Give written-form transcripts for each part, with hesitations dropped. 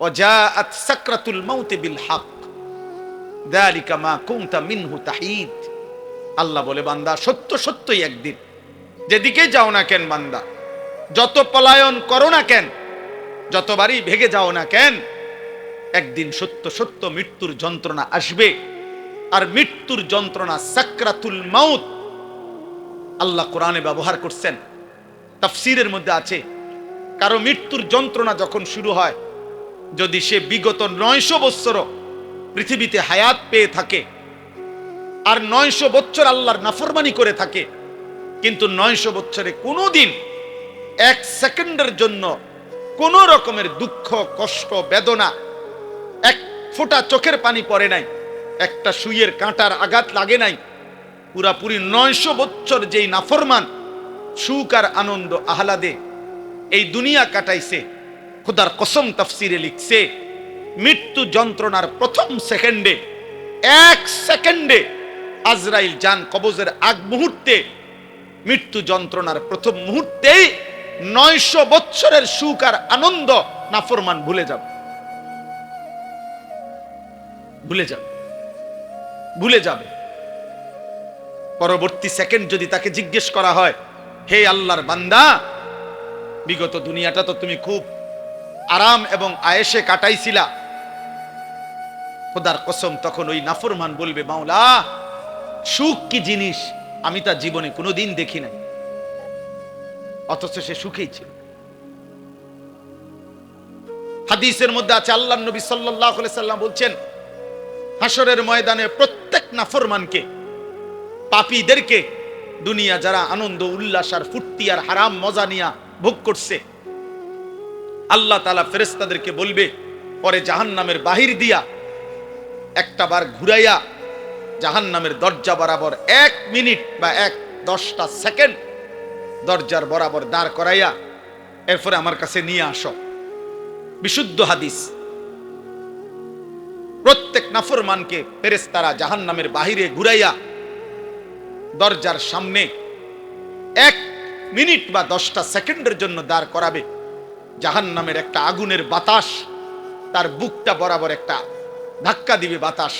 ওয়াজাআত সাকরাতুল মাউত বিল হক যালিকা মা কুনতা মিনহু তাহিদ। আল্লাহ বলে, বান্দা সত্য সত্যই একদিন যেদিকে যাও না কেন বান্দা, যত পলায়ন করো না কেন, যতবারই ভেগে যাও না কেন, একদিন সত্য সত্য মৃত্যুর যন্ত্রণা আসবে। আর মৃত্যুর যন্ত্রণা সাকরাতুল মাউত আল্লাহ কোরআনে ব্যবহার করছেন, তাফসীরের মধ্যে আছে, কারো মৃত্যুর যন্ত্রণা যখন শুরু হয়, যদি সে বিগত 900 বছরও পৃথিবীতে হায়াত পেয়ে থাকে আর 900 বছর আল্লাহর নাফরমানি করে থাকে, কিন্তু 900 বছরে কোনোদিন 1 সেকেন্ডের জন্য কোন রকমের দুঃখ কষ্ট বেদনা, এক ফোঁটা চোখের পানি পড়ে নাই, একটা সুইয়ের কাঁটার আঘাত লাগে নাই, পুরাপুরি 900 বছর যেই নাফরমান সুখ আর আনন্দ আহ্লাদে এই দুনিয়া কাটাইছে, খোদার কসম তাফসিরে লিখছে, মৃত্যু যন্ত্রণার প্রথম সেকেন্ডে, 1 সেকেন্ডে আজরাইল জান কবজের আগ মুহূর্তে, মৃত্যু যন্ত্রণার প্রথম মুহূর্তেই 900 বছরের সুখ আর আনন্দ নাফরমান ভুলে যাবে, ভুলে যাবে, ভুলে যাবে। পরবর্তী সেকেন্ড যদি তাকে জিজ্ঞেস করা হয়, হে আল্লাহর বান্দা, বিগত দুনিয়াটা তো তুমি খুব আরাম এবং আয়েশে কাটাইছিলা, খোদার কসম তখন ওই নাফরমান বলবে, মাওলা সুখ কি জিনিস আমি তা জীবনে কোনোদিন দেখি নাই, অথচ সে সুখেই ছিল। হাদিসের মধ্যে আছে, আল্লাহর নবী সাল্লাল্লাহু আলাইহি সাল্লাম বলছেন, হাসরের ময়দানে প্রত্যেক নাফরমানকে, পাপীদেরকে, দুনিয়া যারা আনন্দ উল্লাস আর ফুর্তি আর হারাম মজা নিয়া ভোগ করছে, আল্লাহ তাআলা ফেরেশতাদেরকে বলবে, পরে জাহান্নামের বাহির দিয়া একটা বার ঘুরাইয়া জাহান্নামের দরজা বরাবর 1 মিনিট বা 10টা সেকেন্ড দরজার বরাবর দাঁড় করাইয়া এরপরে আমার কাছে নিয়ে আসো। বিশুদ্ধ হাদিস। প্রত্যেক নাফরমানকে ফেরেশতারা জাহান্নামের বাহিরে ঘুরাইয়া দরজার সামনে 1 মিনিট বা 10টা সেকেন্ডের জন্য দাঁড় করাবে। জাহান্নামের একটা আগুনের বাতাস তার বুকটা বরাবর একটা ধাক্কা দিবে বাতাস।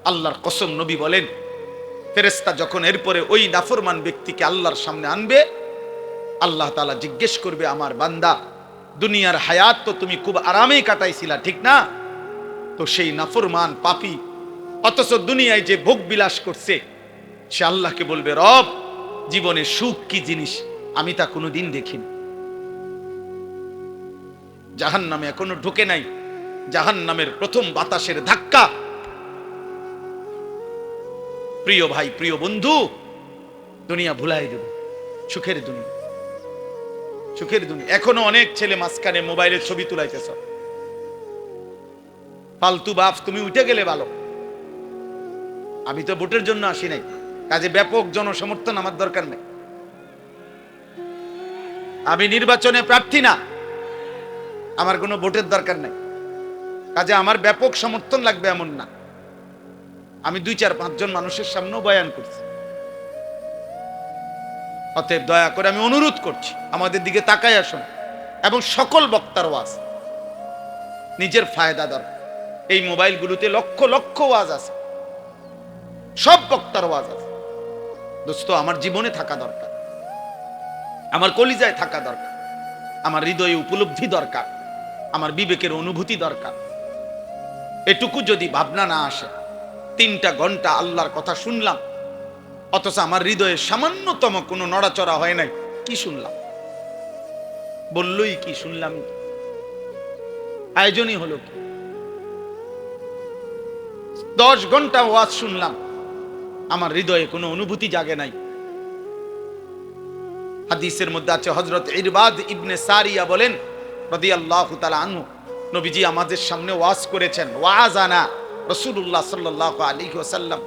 আল্লাহর কসম নবী বলেন, ফেরেশতা যখন এরপরে ওই নাফরমান ব্যক্তিকে আল্লাহর সামনে আনবে, আল্লাহ তাআলা জিজ্ঞেস করবে, আমার বান্দা দুনিয়ার হায়াত তো তুমি খুব আরামেই কাটাইছিলা, ঠিক না? তো সেই নাফরমান পাপী অথচ দুনিয়ায় যে ভোগ বিলাস করছে, সে আল্লাহকে বলবে, রব জীবনে সুখ কি জিনিস আমি তা কোনোদিন দেখিনি। জাহান্নামে এখনো ঢুকে নাই, জাহান্নামের প্রথম বাতাসের ধাক্কা। প্রিয় ভাই, প্রিয় বন্ধু, দুনিয়া ভুলাই দেব, সুখের দুনিয়া, সুখের দুনিয়া। এখনো অনেক ছেলে মাঝখানে মোবাইলের ছবি তুলাইতেছ, ফালতু বাপ, তুমি উঠে গেলে ভালো। আমি তো ভোটের জন্য আসি নাই, কাজে ব্যাপক জনসমর্থন আমার দরকার নেই। আমি নির্বাচনে প্রার্থী না, আমার কোনো ভোটের দরকার নাই, কাজে আমার ব্যাপক সমর্থন লাগবে এমন না। আমি 2-4-5 জন মানুষের সামনেও বয়ান করছি। অতএব দয়া করে আমি অনুরোধ করছি, আমাদের দিকে তাকায় আসুন এবং সকল বক্তার ওয়াজ, নিজের ফায়দা দরকার। এই মোবাইলগুলোতে লক্ষ লক্ষ ওয়াজ আছে, সব বক্তার ওয়াজ আছে। দোস্ত, আমার জীবনে থাকা দরকার, আমার কলিজায় থাকা দরকার, আমার হৃদয়ে উপলব্ধি দরকার, আমার বিবেকের অনুভূতি দরকার। এটুকু যদি ভাবনা না আসে, 3টা ঘন্টা আল্লাহর কথা শুনলাম অথচ আমার হৃদয়ে সামান্যতম কোনো নড়াচড়া হয় নাই, কি শুনলাম? বললই কি, শুনলাম কি, আয়োজনই হলো কি? 10 ঘন্টা ওয়াজ শুনলাম, আমার হৃদয়ে কোনো অনুভূতি জাগে নাই। হাদিসের মধ্যে আছে, হযরত ইরবাদ ইবনে সারিয়া বলেন রাদিয়াল্লাহু তাআলা আনহু, নবীজি আমাদের সামনে ওয়াজ করেছেন, ওয়াজানা রাসূলুল্লাহ সাল্লাল্লাহু আলাইহি ওয়াসাল্লাম।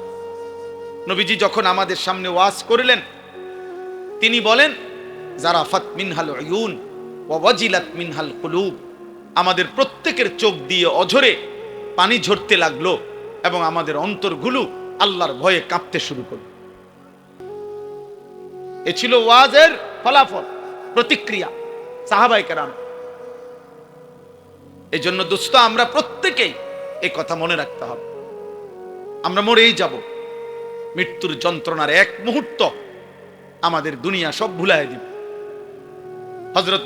নবীজি যখন আমাদের সামনে ওয়াজ করলেন, তিনি বলেন, জারাফাত মিনহাল উয়ুন ওয়া ওয়াজিলাত মিনহাল কুলুব, আমাদের প্রত্যেকের চোখ দিয়ে অঝরে পানি ঝরতে লাগলো এবং আমাদের অন্তরগুলো আল্লাহর ভয়ে কাঁপতে শুরু করলো। এ ছিল ওয়াজের ফলাফল, প্রতিক্রিয়া। সাহাবায়ে কেরাম এই জন্য দোস্ত, আমরা প্রত্যেকেই এই কথা মনে রাখতে হবে, আমরা মরেই যাব। মৃত্যুর যন্ত্রণার এক মুহূর্ত আমাদের দুনিয়া সব ভুলাই দিবে। হযরত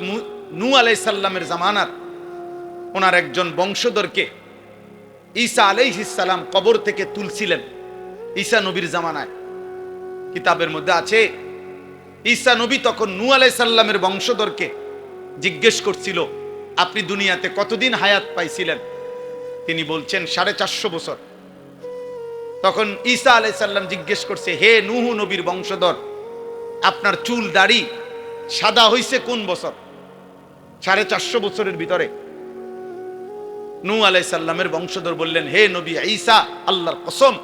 নূহ আলাইহিস সালামের জামানার ওনার একজন বংশধরকে ঈসা আলাইহিস সালাম কবর থেকে তুলছিলেন। ঈসা নবীর জামানায় কিতাবের মধ্যে আছে, ঈসা নবী তখন নূহ আলাইহিস সালামের বংশধরকে জিজ্ঞেস করছিল, আপনি দুনিয়াতে কতদিন হায়াত পাইছিলেন? তিনি বলছেন 450 বছর। তখন ঈসা আলাইহিস সালাম জিজ্ঞেস করছে, হে নূহ নবীর বংশধর, আপনার চুল দাড়ি সাদা হইছে কোন বছর? 450 বছরের ভিতরে। নূহ আলাইহিস সালামের বংশধর বললেন, হে নবী ঈসা, আল্লাহর কসম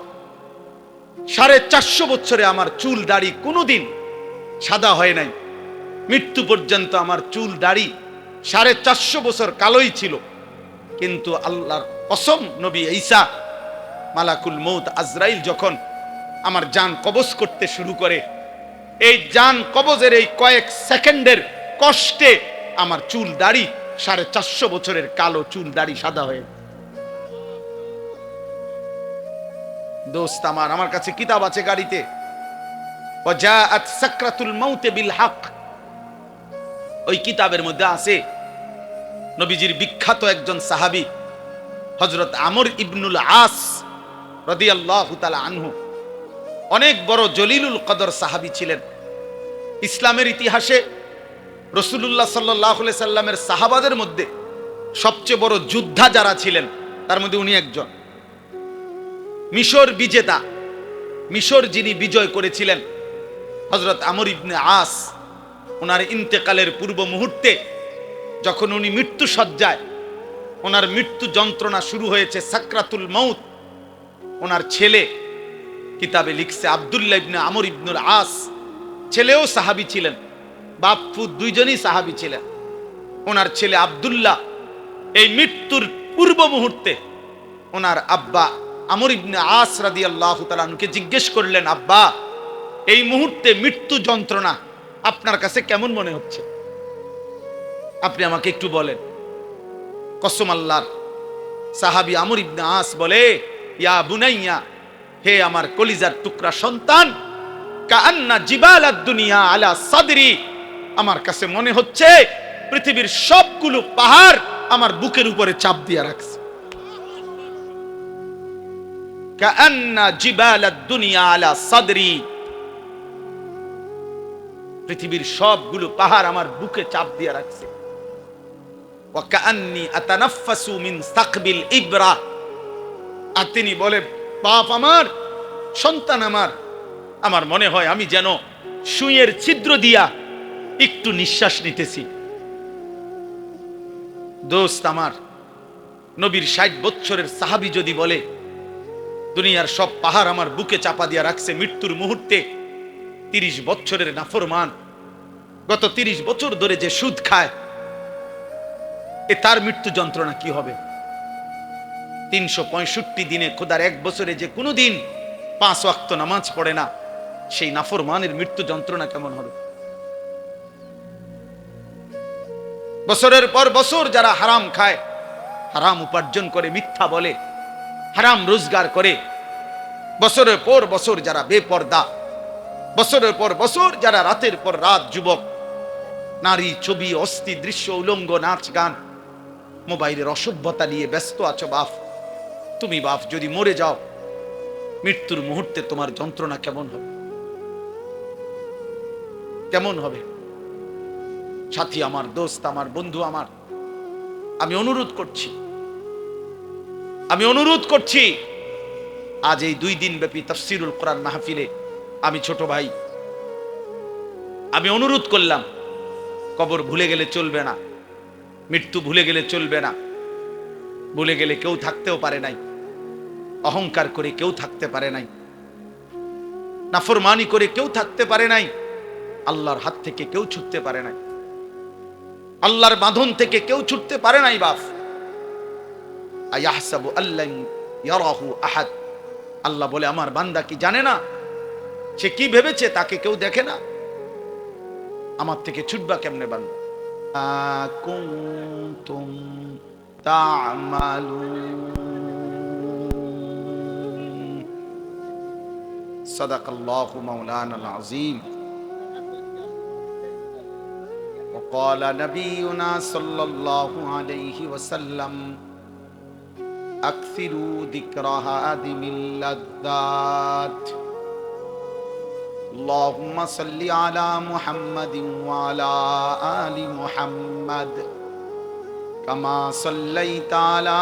450 বছরে আমার চুল দাড়ি কোনোদিন সাদা হয় নাই। মৃত্যু পর্যন্ত আমার চুল দাড়ি 450 বছর কালোই ছিল। কিন্তু আল্লাহর কসম নবী ঈসা, মালাকুল মউত আজরাইল যখন আমার জান কবজ করতে শুরু করে, এই জান কবজের এই কয়েক সেকেন্ডের কষ্টে আমার চুল দাড়ি 450 বছরের কালো চুল দাড়ি সাদা হয়ে। দোস্ত আমার কাছে কিতাব আছে গাড়িতে, ওয়াজাআত সাকরাতুল মাউত বিল হক। ওই কিতাবের মধ্যে আছে নবীজির বিখ্যাত একজন সাহাবী হযরত আমর ইবনুল আস রাদিয়াল্লাহু তাআলা আনহু, অনেক বড় জলিলুল কদর সাহাবী ছিলেন। ইসলামের ইতিহাসে রাসূলুল্লাহ সাল্লাল্লাহু আলাইহি সাল্লামের সাহাবাদের মধ্যে সবচেয়ে বড় যোদ্ধা যারা ছিলেন তার মধ্যে উনি একজন। মিশর বিজেতা, মিশর যিনি বিজয় করেছিলেন, হযরত আমর ইবনে আস, ওনার ইন্তেকালের পূর্ব মুহূর্তে যখন উনি মৃত্যু সজ্জায়, ওনার মৃত্যু যন্ত্রণা শুরু হয়েছে, সাকরাতুল মাউত, ওনার ছেলে কিতাবে লিখছে আব্দুল্লাহ ইবনে আমর ইবনুল আস, ছেলেও সাহাবী ছিলেন, বাপ্পু দুইজনই সাহাবী ছিলেন। ওনার ছেলে আব্দুল্লাহ এই মৃত্যুর পূর্ব মুহূর্তে ওনার আব্বা আমর ইবনে আস রাদিয়াল্লাহু তাআলা আনহুকে জিজ্ঞেস করলেন, আব্বা এই মুহূর্তে মৃত্যু যন্ত্রণা আপনার কাছে কেমন মনে হচ্ছে? আপনি আমাকে একটু বলেন। কসম আল্লাহর, সাহাবী আমর ইবনে আস বলে, ইয়া বুনাইয়া, হে আমার কলিজার টুকরা সন্তান, কাআন্না জিবালাদ দুনিয়া আলা সাদরি, আমার কাছে মনে হচ্ছে পৃথিবীর সবগুলো পাহাড় আমার বুকের উপরে চাপ দিয়ে রাখছে। কাআন্না জিবালাদ দুনিয়া আলা সাদরি, পৃথিবীর সবগুলো পাহাড় আমার বুকে চাপ দিয়ে রাখছে। ওয়া কাআন্নি আতানাফাসু মিন সাকবিল ইবরা, আর তিনি বলে, বাপ আমার, সন্তান আমার মনে হয় আমি যেন সুইয়ের ছিদ্র দিয়া একটু নিঃশ্বাস নিতেছি। দোস্ত আমার, নবীর 60 বছরের সাহাবী যদি বলে দুনিয়ার সব পাহাড় আমার বুকে চাপা দিয়া রাখছে মৃত্যুর মুহূর্তে, 30 বছরের নাফরমান গত 30 বছর ধরে যে সুদ খায়, তার মৃত্যু যন্ত্রণা কি হবে? 365 দিনে খোদার এক বছরে যে কোনোদিন 5 ওয়াক্ত নামাজ পড়ে না, সেই নাফরমানের মৃত্যু যন্ত্রণা কেমন হবে? বছরের পর বছর যারা হারাম খায়, হারাম উপার্জন করে, মিথ্যা বলে, হারাম রোজগার করে, বছরের পর বছর যারা বেপর্দা, বছরের পর বছর যারা রাতের পর রাত যুবক, নারী, ছবি, অস্থি দৃশ্য, উলঙ্গ নাচ গান, মোবাইলের অসভ্যতা নিয়ে ব্যস্ত আছো, বাপ তুমি বাপ যদি মরে যাও, মৃত্যুর মুহূর্তে তোমার যন্ত্রণা কেমন হবে? কেমন হবে? সাথী আমার, দোস্ত আমার, বন্ধু আমার, আমি অনুরোধ করছি আজ এই 2 দিন ব্যাপী তাফসীরুল কোরআন মাহফিলে আমি ছোট ভাই, আমি অনুরোধ করলাম, কবর ভুলে গেলে চলবে না, মৃত্যু ভুলে গেলে চলবে না। ভুলে গেলে কেউ থাকতেও পারে নাই, অহংকার করে কেউ থাকতে পারে নাই, নাফরমানি করে কেউ থাকতে পারে নাই, আল্লাহর হাত থেকে কেউ ছুটতে পারে নাই, আল্লাহর বাঁধন থেকে কেউ ছুটতে পারে নাই। বাপ আয়াহসাবু আল্লাহ ইয়ারাহু আহাদ, আল্লাহ বলে আমার বান্দা কি জানে না? সে কি ভেবেছে তাকে কেউ দেখে না? আমার থেকে ছুটবা কেমনে বান্দা? কুনতুম تعملون صدق الله مولانا العظيم وقال نبينا صلى الله عليه وسلم أكثروا ذكر هادم اللذات اللهم صل على محمد وعلى آل محمد كما صليت على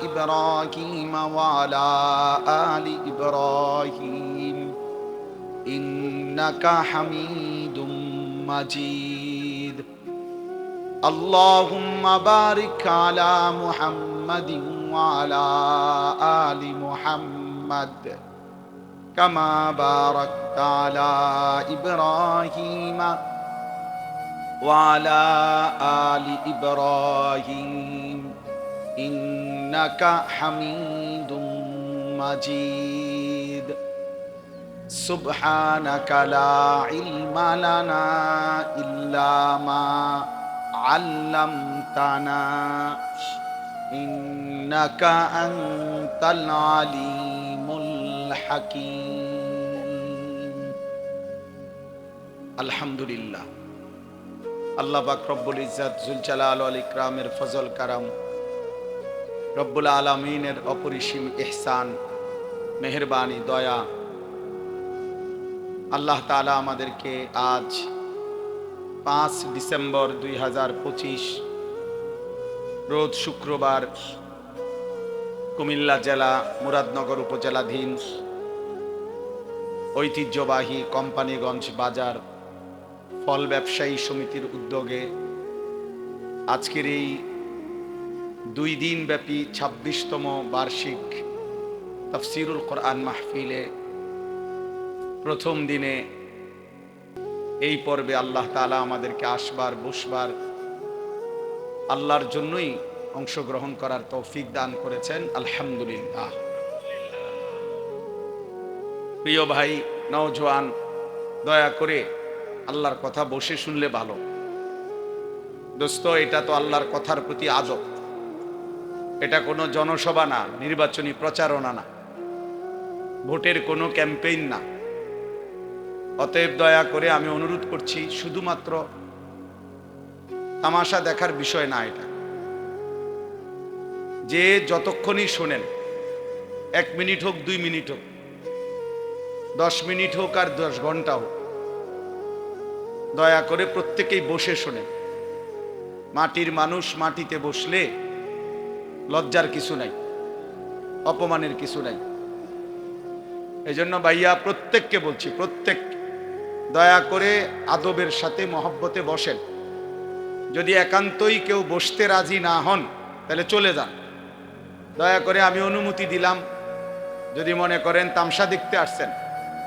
إبراهيم وعلى آل إبراهيم إنك حميد مجيد اللهم بارك على محمد وعلى آل محمد كما باركت على إبراهيم وعلى آل إبراهيم إنك حميد مجيد سبحانك لا علم لنا إلا ما علمتنا إنك أنت العليم الحكيم الحمد لله আল্লাহ পাক রব্বুল ইজ্জত জুল জালাল ওয়াল ইকরামের ফজল কারাম রব্বুল আলামিনের অপরিসীম ইহসান মেহেরবানি দয়া আল্লাহ তাআলা আমাদেরকে আজ 5 ডিসেম্বর 2025 রোজ শুক্রবার কুমিল্লা জেলা মুরাদনগর উপজেলাধীন ঐতিহ্যবাহী কোম্পানিগঞ্জ বাজার ফল ব্যবসায়ী সমিতির উদ্যোগে আজকের এই 2 দিন ব্যাপী 26তম বার্ষিক তাফসীরুল কোরআন মাহফিলে প্রথম দিনে এই পর্বে আল্লাহ তাআলা আমাদেরকে আসবার বসবার আল্লাহর জন্যই অংশগ্রহণ করার তৌফিক দান করেছেন আলহামদুলিল্লাহ। প্রিয় ভাই নওজোয়ান, দয়া করে আল্লাহর কথা বসে শুনলে ভালো। দোস্ত, এটা তো আল্লাহর কথার প্রতি আদব, এটা কোনো জনসভা না, নির্বাচনী প্রচারণা না, ভোটের কোনো ক্যাম্পেইন না। অতএব দয়া করে আমি অনুরোধ করছি, শুধুমাত্র তামাশা দেখার বিষয় না এটা। যে যতক্ষণই শোনেন, 1 মিনিট হোক 2 মিনিট হোক 10 মিনিট হোক আর 10 ঘন্টা হোক, দয়া করে প্রত্যেকেই বসে শোনেন। মাটির মানুষ মাটিতে বসলে লজ্জার কিছু নাই, অপমানের কিছু নাই। এজন্য ভাইয়া প্রত্যেককে বলছি, প্রত্যেক দয়া করে আদবের সাথে মহব্বতে বসেন। যদি একান্তই কেউ বসতে রাজি না হন তাহলে চলে যান। দয়া করে আমি অনুমতি দিলাম। যদি মনে করেন তামসা দেখতে আসছেন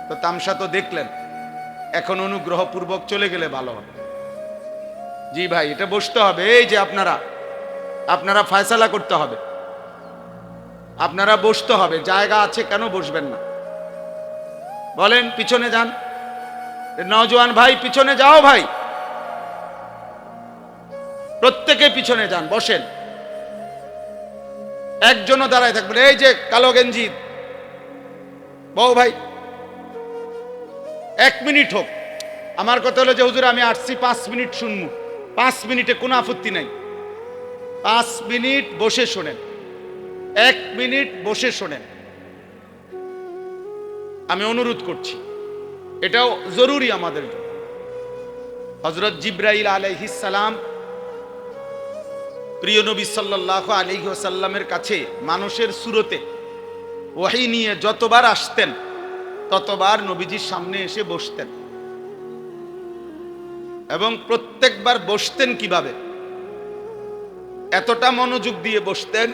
তো তামসা তো দেখলেন, এখন অনুগ্রহপূর্বক চলে গেলে ভালো হবে। জি ভাই, এটা বসতে হবে। এই যে আপনারা ফয়সালা করতে হবে, আপনারা বসতে হবে। জায়গা আছে, কেন বসবেন না বলেন? পিছনে যান, নওজোয়ান ভাই পিছনে যাও, ভাই প্রত্যেকে পিছনে যান, বসেন। একজনও দাঁড়ায় থাকবেন। এই যে কালো গেঞ্জি বউ ভাই, 1 মিনিট হোক। আমার কথা হলো যে হুজুর আমি আসছি 5 মিনিট শুনবো, 5 মিনিটে কোনো আপত্তি নাই। 5 মিনিট বসে শোনেন, 1 মিনিট বসে শোনেন, আমি অনুরোধ করছি। এটাও জরুরি আমাদের জন্য। হযরত জিবরাইল আলাইহিস সালাম প্রিয় নবী সাল্লাল্লাহু আলাইহি ওয়াসাল্লামের কাছে মানুষের সুরতে ওহী নিয়ে যতবার আসতেন ততবার নবীজির সামনে এসে বসতেন, এবং প্রত্যেকবার বসতেন কিভাবে? এতটা মনোযোগ দিয়ে বসতেন,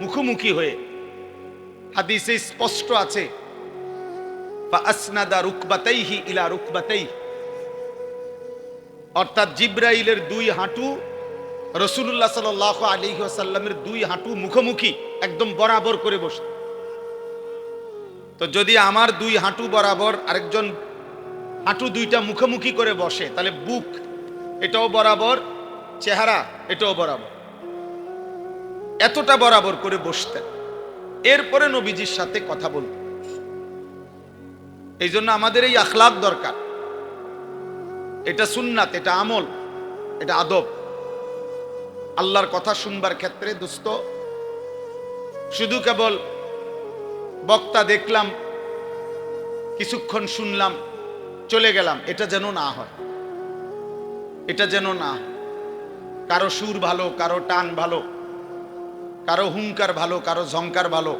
মুখোমুখি হয়ে। হাদিসে স্পষ্ট আছে, ফাসনাদা রুকবাতাইহি ইলা রুকবাতাইহি, অর্থাৎ জিবরাইলের 2 হাঁটু রাসূলুল্লাহ সাল্লাল্লাহু আলাইহি ওয়াসাল্লামের 2 হাঁটু মুখোমুখি একদম বরাবর করে বসতেন। তো যদি আমার 2 হাঁটু বরাবর, আরেকজন হাঁটু 2টা মুখোমুখি করে বসে, তাহলে বুক এটাও বরাবর, চেহারা এটাও বরাবর। এতটা বরাবর করে বসতেন, এরপরে নবীজির সাথে কথা বলতেন। এই জন্য আমাদের এই আখলাক দরকার। এটা সুন্নাত, এটা আমল, এটা আদব। আল্লাহর কথা শুনবার ক্ষেত্রে দোস্ত, শুধু কেবল বক্তা দেখলাম, কিছুক্ষণ শুনলাম, চলে গেলাম, এটা যেন না হয়। এটা যেন না হয়। কারো সুর ভালো, কারো টান ভালো, কারো হুঙ্কার ভালো, কারো ঝংকার ভালো,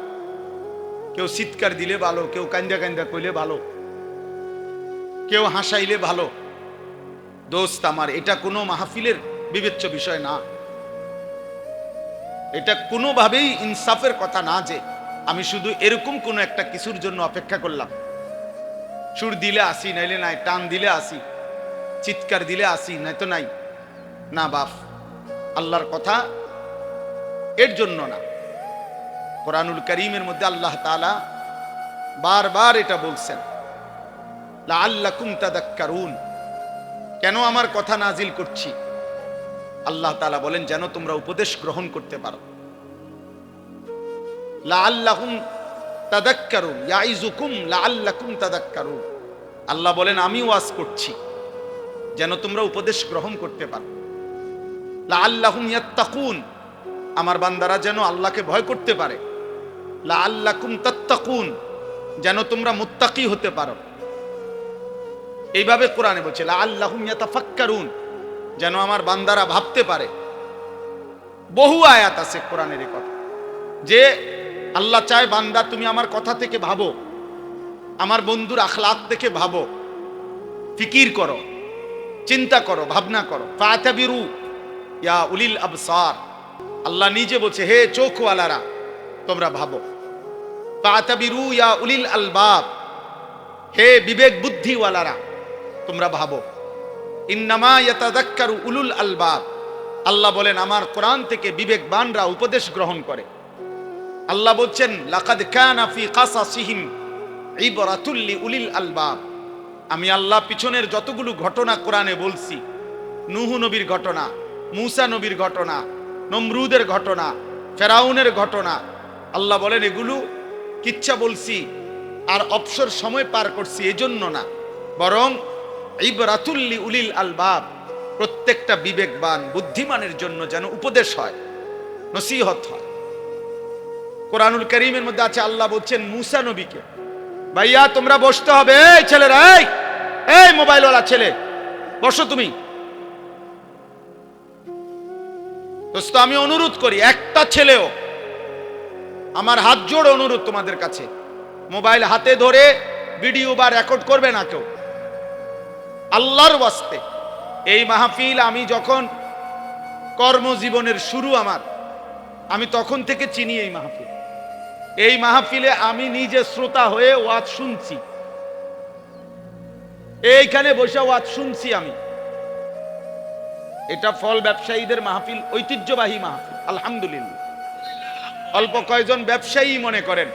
কেউ চিৎকার দিলে ভালো, কেউ কান্দা কান্দা কইলে ভালো, কেউ হাসাইলে ভালো। দোস্ত আমার, এটা কোনো মাহফিলের বিবেচ্য বিষয় না। এটা কোনোভাবেই ইনসাফের কথা না যে আমি শুধু এরকম কোনো একটা কিছুর জন্য অপেক্ষা করলাম, সুর দিলে আসি, নাইলে নাই, টান দিলে আসি, চিৎকার দিলে আসি, নাই তো নাই। না বাপ, আল্লাহর কথা এর জন্য না। কোরআনুল কারীমের মধ্যে আল্লাহ তাআলা বারবার এটা বলছেন, লাআল্লাকুম তাযাক্কারুন। কেন আমার কথা নাজিল করছি? আল্লাহ তাআলা বলেন যেন তোমরা উপদেশ গ্রহণ করতে পারো। লাআল্লাকুম তাযাক্কারুন, ইয়াইযুকুম লাআল্লাকুম তাযাক্কারুন। আল্লাহ বলেন আমি ওয়াজ করছি যেন তোমরা উপদেশ গ্রহণ করতে পারো। লাআল্লাহুম ইয়াত্তাকুন, আমার বান্দারা যেন আল্লাহকে ভয় করতে পারে। লাআল্লাকুম তাত্তাকুন, যেন তোমরা মুত্তাকি হতে পারো। এইভাবে কোরআনে বলছে লাআল্লাহুম ইয়াতাফাক্কারুন, যেন আমার বান্দারা ভাবতে পারে। বহু আয়াত আছে কোরআনের এই কথা, যে আল্লাহ চায় বান্দা তুমি আমার কথা থেকে ভাবো, আমার বন্ধুর আখলাক থেকে ভাবো, ফিকির করো, চিন্তা করো, ভাবনা করো। ফাতাবিরু ইয়া উলিল আবসার, আল্লাহ নিজে বলছে হে চোখওয়ালারা তোমরা ভাবো। ফাতাবিরু ইয়া উলিল আলবাব, হে বিবেক বুদ্ধিওয়ালারা তোমরা ভাবো। ইন্নামা ইয়াতাযাক্কারু উলুল আলবাব, আল্লাহ বলেন আমার কোরআন থেকে বিবেকবানরা উপদেশ গ্রহণ করে। আল্লাহ বলছেন লাকাদ কানা ফি কাসাসিহিম ইবরাতুল লিউলিল আলবাব। আমি আল্লাহ পিছনের যতগুলো ঘটনা কোরআনে বলছি, নূহ নবীর ঘটনা, মূসা নবীর ঘটনা, নমরুদের ঘটনা, ফেরাউনের ঘটনা, আল্লাহ বলেন এগুলো কিচ্ছা বলছি আর অবসর সময় পার করছি এজন্য না, বরং ইবরাতুল লিউলিল আলবাব, প্রত্যেকটা বিবেকবান বুদ্ধিমানের জন্য যেন উপদেশ হয়, নসিহত হয়। কোরআনুল কারীমের মধ্যে আছে আল্লাহ বলছেন মূসা নবীকে, ভাইয়া তোমরা বসতে হবে, এই ছেলেরা, এই মোবাইলওয়ালা ছেলে বসো তুমি। দোস্ত আমি অনুরোধ করি, একটা ছেলেও, আমার হাত জোড় অনুরোধ তোমাদের কাছে, মোবাইল হাতে ধরে ভিডিও বা রেকর্ড করবে না কেউ, আল্লাহর ওয়াস্তে। এই মাহফিল আমি যখন কর্মজীবনের শুরু আমার, আমি তখন থেকে চিনি এই মাহফিল। এই মাহফিলে আমি নিজে শ্রোতা হয়ে ওয়াজ শুনছি, এইখানে বসে ওয়াজ শুনছি আমি। এটা ফল ব্যবসায়ীদের মাহফিল, ঐতিহ্যবাহী মাহফিল, আলহামদুলিল্লাহ। অল্প কয়েকজন ব্যবসায়ী মনে করেন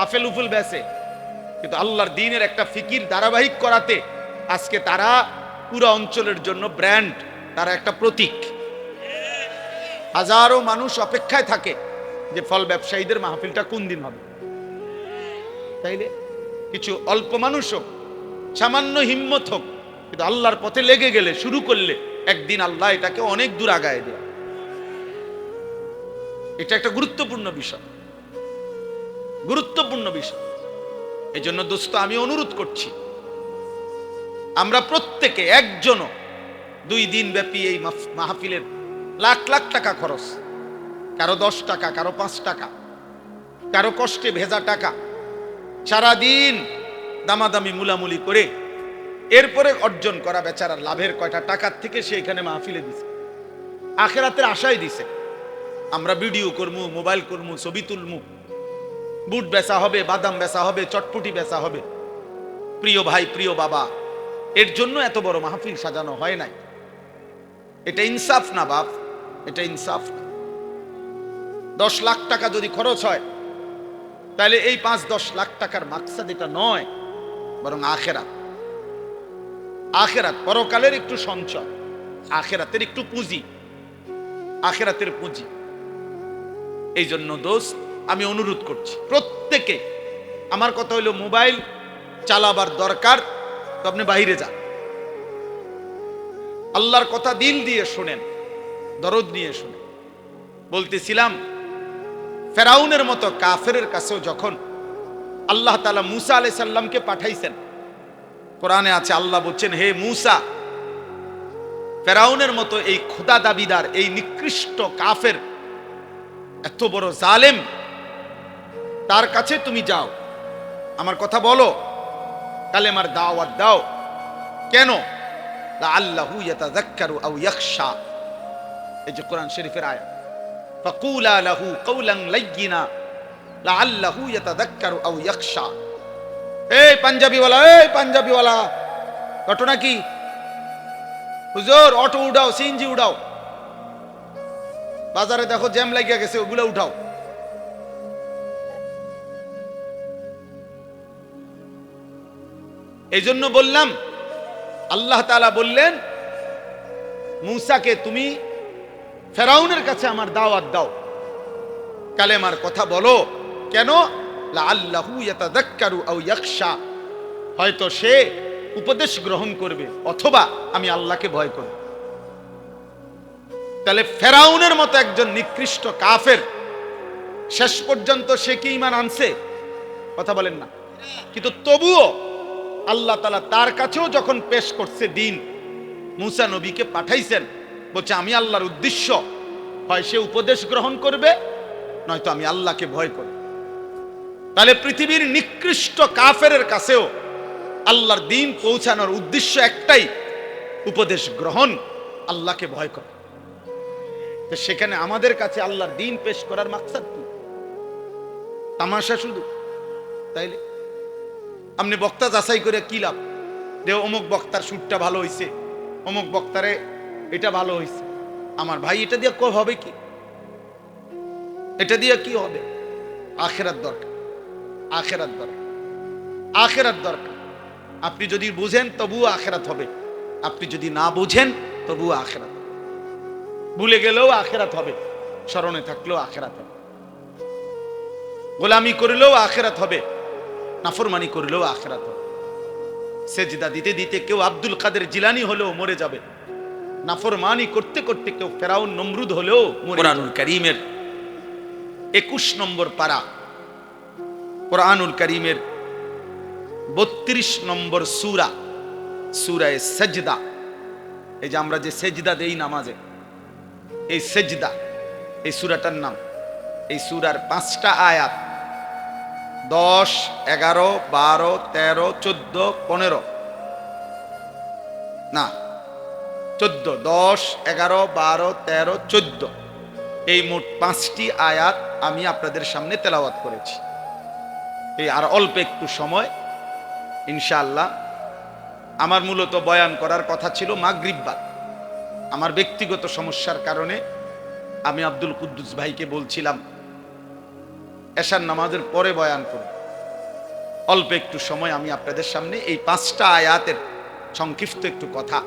আফেল উফুল বেচে, কিন্তু আল্লাহর দ্বীনের একটা ফিকির ধারাবাহিক করাতে আজকে তারা পুরো অঞ্চলের জন্য ব্র্যান্ড, তারা একটা প্রতীক। হাজারো মানুষ অপেক্ষায় থাকে যে ফল ব্যবসায়ীদের মাহফিলটা কোন দিন হবে। তাইলে কিছু অল্প মানুষ হোক, সামান্য হিম্মত হোক, কিন্তু আল্লাহর পথে লেগে গেলে, শুরু করলে একদিন আল্লাহ এটাকে অনেক দূর আগায় দেয়। এটা একটা গুরুত্বপূর্ণ বিষয়, গুরুত্বপূর্ণ বিষয়। এই জন্য দোস্ত আমি অনুরোধ করছি, আমরা প্রত্যেকে একজনও 2 দিন ব্যাপী এই মাহফিলের লাখ লাখ টাকা খরচ, কারো 10 টাকা, কারো 5 টাকা, কারো কষ্টে ভেজা টাকা, সারাদিন দামাদামি মুলামুলি করে এরপরে অর্জন করা বেচারার লাভের কয়টা টাকার থেকে সে এখানে মাহফিলে দিছে, আখেরাতের আশায় দিছে। আমরা ভিডিও করমু, মোবাইল করমু, ছবি তুলমু, বুট বেচা হবে, বাদাম বেচা হবে, চটপটি বেচা হবে। প্রিয় ভাই, প্রিয় বাবা, এর জন্য এত বড় মাহফিল সাজানো হয় নাই। এটা ইনসাফ না বাপ, এটা ইনসাফ না। 10 লাখ টাকা যদি খরচ হয়, তাহলে এই 5-10 লাখ টাকার মাকসাদ এটা নয়, বরং আখেরাত। আখেরাত, পরকালের একটু সঞ্চয়, আখেরাতের একটু পুঁজি, আখেরাতের পুঁজি। এই জন্য দোস্ত আমি অনুরোধ করছি প্রত্যেকে, আমার কথা হলো মোবাইল চালাবার দরকার তো আপনি বাইরে যান, আল্লাহর কথা দিল দিয়ে শুনেন, দরদ নিয়ে শুনেন। বলতেছিলাম ফেরাউনের মতো কাফেরের কাছেও যখন আল্লাহ তাআলা মুসা আলাইহিস সালামকে পাঠাইছেন, কোরআনে আছে আল্লাহ বলছেন, হে মুসা, ফেরাউনের মতো এই খোদা দাবিদার, এই নিকৃষ্ট কাফের, এত বড় জালেম, তার কাছে তুমি যাও, আমার কথা বলো, কালেমার দাওয়াত দাও। কেন? লাআল্লাহু ইয়াতাযাক্কারু আও ইয়াখশা, এই যে কোরআন শরীফের আয়াত, ফাকুলা লাহু কাওলান লাইয়িনা লাআল্লাহু ইয়াতাযাক্কারু আও ইয়াখশা। এই পাঞ্জাবিওয়ালা, ঘটনা কি? হুজুর অটো উঠাও, সিএনজি উঠাও, বাজারে দেখো জ্যাম লাগিয়া গেছে, ওগুলো উঠাও। এই জন্য বললাম, আল্লাহ তাআলা বললেন মূসাকে, তুমি ফেরাউনের কাছে আমার দাওয়াত দাও, কালেমার কথা বলো। কেন? লাআল্লাহু ইয়াতাযাক্কারু আও ইয়াখশা, হয়তো সে উপদেশ গ্রহণ করবে অথবা আমি আল্লাহকে ভয় করব। তাহলে ফেরাউনের মতো একজন নিকৃষ্ট কাফের শেষ পর্যন্ত সে কি ঈমান আনছে? কথা বলেন না। কিন্তু তবুও আল্লাহ তাআলা তার কাছেও যখন পেশ করছে দিন, মুসা নবীকে পাঠাইছেন, বলছে আমি আল্লাহর উদ্দেশ্য, হয় সে উপদেশ গ্রহণ করবে নয়তো আমি আল্লাহকে ভয় করব। তাহলে পৃথিবীর নিকৃষ্ট কাফেরের কাছেও আল্লাহর দিন পৌঁছানোর উদ্দেশ্য একটাই, উপদেশ গ্রহণ, আল্লাহকে ভয় করা। তো সেখানে আমাদের কাছে আল্লাহর দিন পেশ করার মাকসাদ কি? তামাশা শুধু? তাইলে আপনি বক্তা যাচাই করে কি লাভ? যে অমুক বক্তার সুরটা ভালো হইছে, অমুক বক্তারে এটা ভালো হইছে। আমার ভাই, এটা দিয়ে হবে কি? এটা দিয়ে কি হবে? আখিরাত দরকার, আখিরাত দরকার, আখিরাত দরকার। আপনি যদি বুঝেন তবুও আখিরাত হবে, আপনি যদি না বুঝেন তবুও আখিরাত। ভুলে গেলেও আখিরাত হবে, স্মরণে থাকলেও আখিরাত হবে। গোলামি করলেও আখিরাত হবে, নাফরমানি করলেও আখিরাত হবে। সেজদা দিতে দিতে কেউ আব্দুল কাদের জিলানী হলেও মরে যাবে, নাফরমানি করতে করতে কেউ ফেরাউন নমরুদ হলেও মরে যাবে। কোরআনুল কারীমের 21 নম্বর পারা, কোরআনুল কারীমের 32 নম্বর সূরা, সূরায়ে সাজদা। এই যে আমরা যে সেজদা দেই নামাজে, এই সেজদা, এই সূরাটার নাম। এই সূরার 5টা আয়াত, 10, 11, 12, 13, 14, 15, না 14, 10, 11, 12, 13, 14, এই মোট 5টি আয়াত আমি আপনাদের সামনে তেলাওয়াত করেছি। এই আর অল্প একটু সময় ইনশাআল্লাহ। আমার মূলত বয়ান করার কথা ছিল মাগরিব বাদ, আমার ব্যক্তিগত সমস্যার কারণে আমি আব্দুল কুদ্দুস ভাইকে বলছিলাম এশার নামাজের পরে বয়ান করব। অল্প একটু সময় আমি আপনাদের সামনে এই 5টা আয়াতের সংক্ষিপ্ত একটু কথা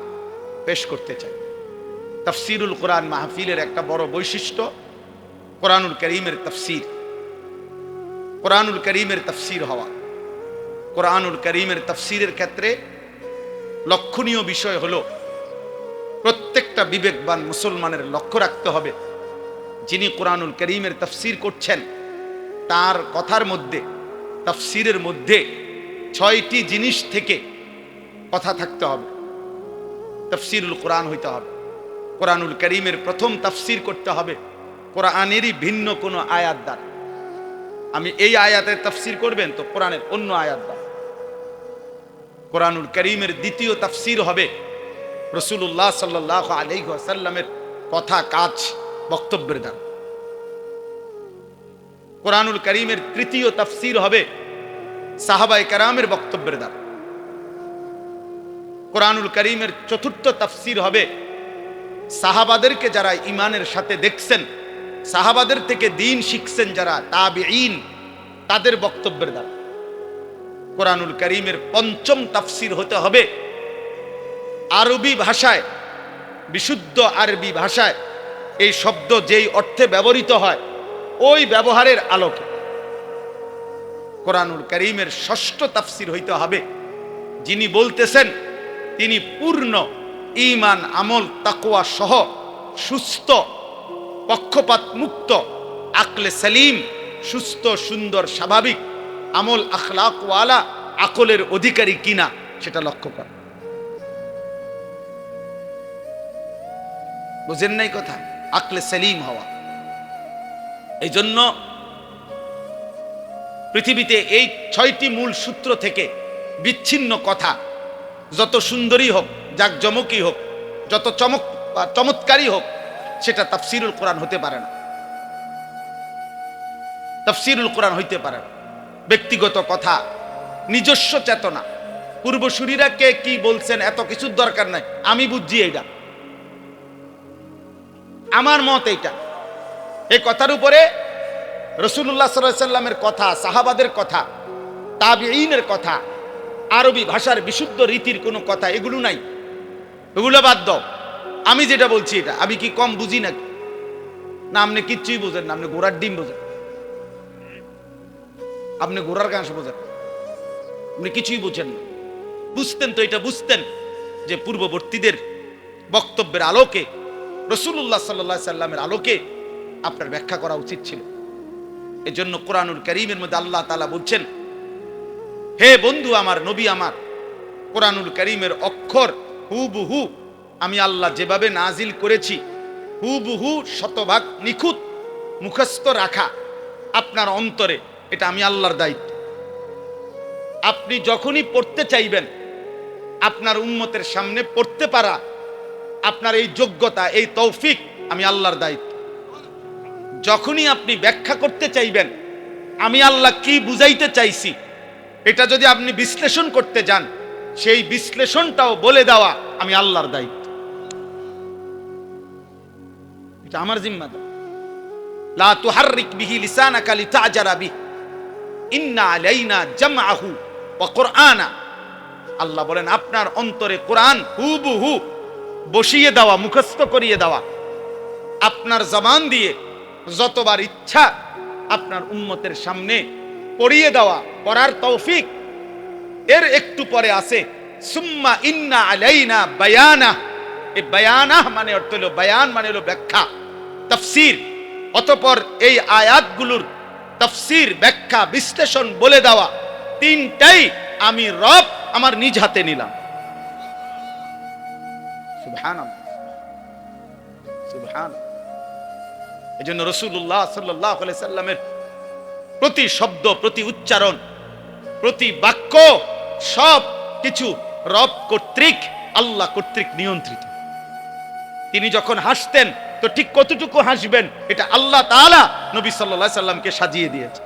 পেশ করতে চাই। তাফসিরুল কোরআন মাহফিলের একটা বড় বৈশিষ্ট্য কোরআনুল কারীমের তাফসির, কোরআনুল কারীমের তাফসির হওয়া। কোরআনুল কারীমের তাফসিরের ক্ষেত্রে লক্ষণীয় বিষয় হলো, প্রত্যেকটা বিবেকবান মুসলমানের লক্ষ্য রাখতে হবে, যিনি কোরআনুল কারীমের তাফসির করছেন তার কথার মধ্যে, তাফসিরের মধ্যে 6টি জিনিস থেকে কথা থাকতে হবে। তাফসিরুল কোরআন হইতে হবে, কোরআনুল কারীমের প্রথম তাফসির করতে হবে কোরআনেরই ভিন্ন কোনো আয়াত দ্বারা। আমি এই আয়াতের তাফসির করবেন তো কোরআনের অন্য আয়াত দ্বারা। কোরআনুল কারীমের দ্বিতীয় তাফসির হবে রাসূলুল্লাহ সাল্লাল্লাহু আলাইহি ওয়াসাল্লামের কথা, কাজ, বক্তব্যের দ্বারা। কোরআনুল কারীমের তৃতীয় তাফসির হবে সাহাবায়ে কেরামের বক্তব্যের দ্বারা। কোরআনুল কারীমের চতুর্থ তাফসির হবে সাহাবাদেরকে যারা ঈমানের সাথে দেখছেন, সাহাবাদের থেকে দ্বীন শিখছেন যারা তাবিঈন, তাদের বক্তব্যের দ্বারা। কোরআনুল কারীমের পঞ্চম তাফসির হতে হবে আরবি ভাষায়, বিশুদ্ধ আরবি ভাষায় এই শব্দ যেই অর্থে ব্যবহৃত হয় ওই ব্যবহারের আলোকে কোরআনুল কারীমের ষষ্ঠ তাফসীর হইতে হবে। যিনি বলতেছেন তিনি পূর্ণ ঈমান আমল তাকওয়া সহ সুস্থ পক্ষপাত মুক্ত আকলে সালিম সুস্থ সুন্দর স্বাভাবিক আমল আখলাক ওয়ালা আকলের অধিকারী কিনা সেটা লক্ষ্য কর। বুঝেন নাই কথা? আকলে সালিম হওয়া। এই জন্য পৃথিবীতে এই 6টি মূল সূত্র থেকে বিচ্ছিন্ন কথা যত সুন্দরী হোক, জাকজমকই হোক, যত চমৎকারী হোক, সেটা তাফসীরুল কোরআন হতে পারে না। তাফসীরুল কোরআন হইতে পারে না। ব্যক্তিগত কথা, নিজস্ব চেতনা, পূর্বসূরীরা কে কি বলছেন এত কিছুর দরকার নাই। আমি বুঝছি এইটা, আমার মত এইটা। এই কথার উপরে রাসূলুল্লাহ সাল্লাল্লাহু আলাইহি সাল্লামের কথা, সাহাবাদের কথা, তাবিঈনের কথা, আরবি ভাষার বিশুদ্ধ রীতির কোনো কথা এগুলো নাই। এগুলো বাদ দাও। আমি যেটা বলছি এটা আমি কি কম বুঝি নাকি? না, আপনি কিচ্ছুই বোঝেন না। আপনি ঘোড়ার ডিম বোঝেন, আপনি ঘোড়ার ঘাস বোঝেন, আপনি কিছুই বুঝেন না। বুঝতেন তো এটা বুঝতেন যে পূর্ববর্তীদের বক্তব্যের আলোকে, রাসূলুল্লাহ সাল্লাল্লাহু আলাইহি সাল্লামের আলোকে আপনার ব্যাখ্যা করা উচিত ছিল। এজন্য কোরআনুল কারীমের মধ্যে আল্লাহ তাআলা বলছেন, হে বন্ধু আমার, নবী আমার, কোরআনুল কারীমের অক্ষর হুবহু আমি আল্লাহ যেভাবে নাজিল করেছি হুবহু শতভাগ নিখুঁত মুখস্থ রাখা আপনার অন্তরে, এটা আমি আল্লাহর দায়িত্ব। আপনি যখনই পড়তে চাইবেন, আপনার উম্মতের সামনে পড়তে পারা, আপনার এই যোগ্যতা, এই তৌফিক আমি আল্লাহর দায়িত্ব। যখনই আপনি ব্যাখ্যা করতে চাইবেন, আমি আল্লাহ কি বুঝাইতে চাইছি, এটা যদি আপনি বিশ্লেষণ করতে যান, সেই বিশ্লেষণটাও বলে দেওয়া আমি আল্লাহর দায়িত্ব। এটা আমার জিম্মাদার। লা তুহাররিক বিহি লিসানাকা লিতা'জারা বিহি ইন্না আলাইনা জামআহু ওয়া কুরআনা। আল্লাহ বলেন আপনার অন্তরে কোরআন হুবহু বসিয়ে দেওয়া, মুখস্থ করিয়ে দেওয়া, আপনার জবান দিয়ে যতবার ইচ্ছা আপনার উম্মতের সামনে পড়িয়ে দেওয়া, পড়ার তৌফিক। এর একটু পরে আছে সুম্মা ইন্না আলাইনা বায়ানা। এই বায়ানা মানে অর্থ হলো, বায়ান মানে হলো ব্যাখ্যা, তাফসীর। অতঃপর এই আয়াতগুলোর তাফসীর, ব্যাখ্যা, বিশ্লেষণ বলে দেওয়া, তিনটাই আমি রব আমার নিজ হাতে নিলাম। সুবহানাল্লাহ, সুবহানাল্লাহ। এজন্য রাসূলুল্লাহ সাল্লাল্লাহু আলাইহি সাল্লামের প্রতি শব্দ, প্রতি উচ্চারণ, প্রতি বাক্য সব কিছু রব কর্তৃক, আল্লাহ কর্তৃক নিয়ন্ত্রিত। তিনি যখন হাসতেন তো ঠিক কতটুকু হাসবেন এটা আল্লাহ তাআলা নবী সাল্লাল্লাহু আলাইহি সাল্লামকে সাজিয়ে দিয়েছে।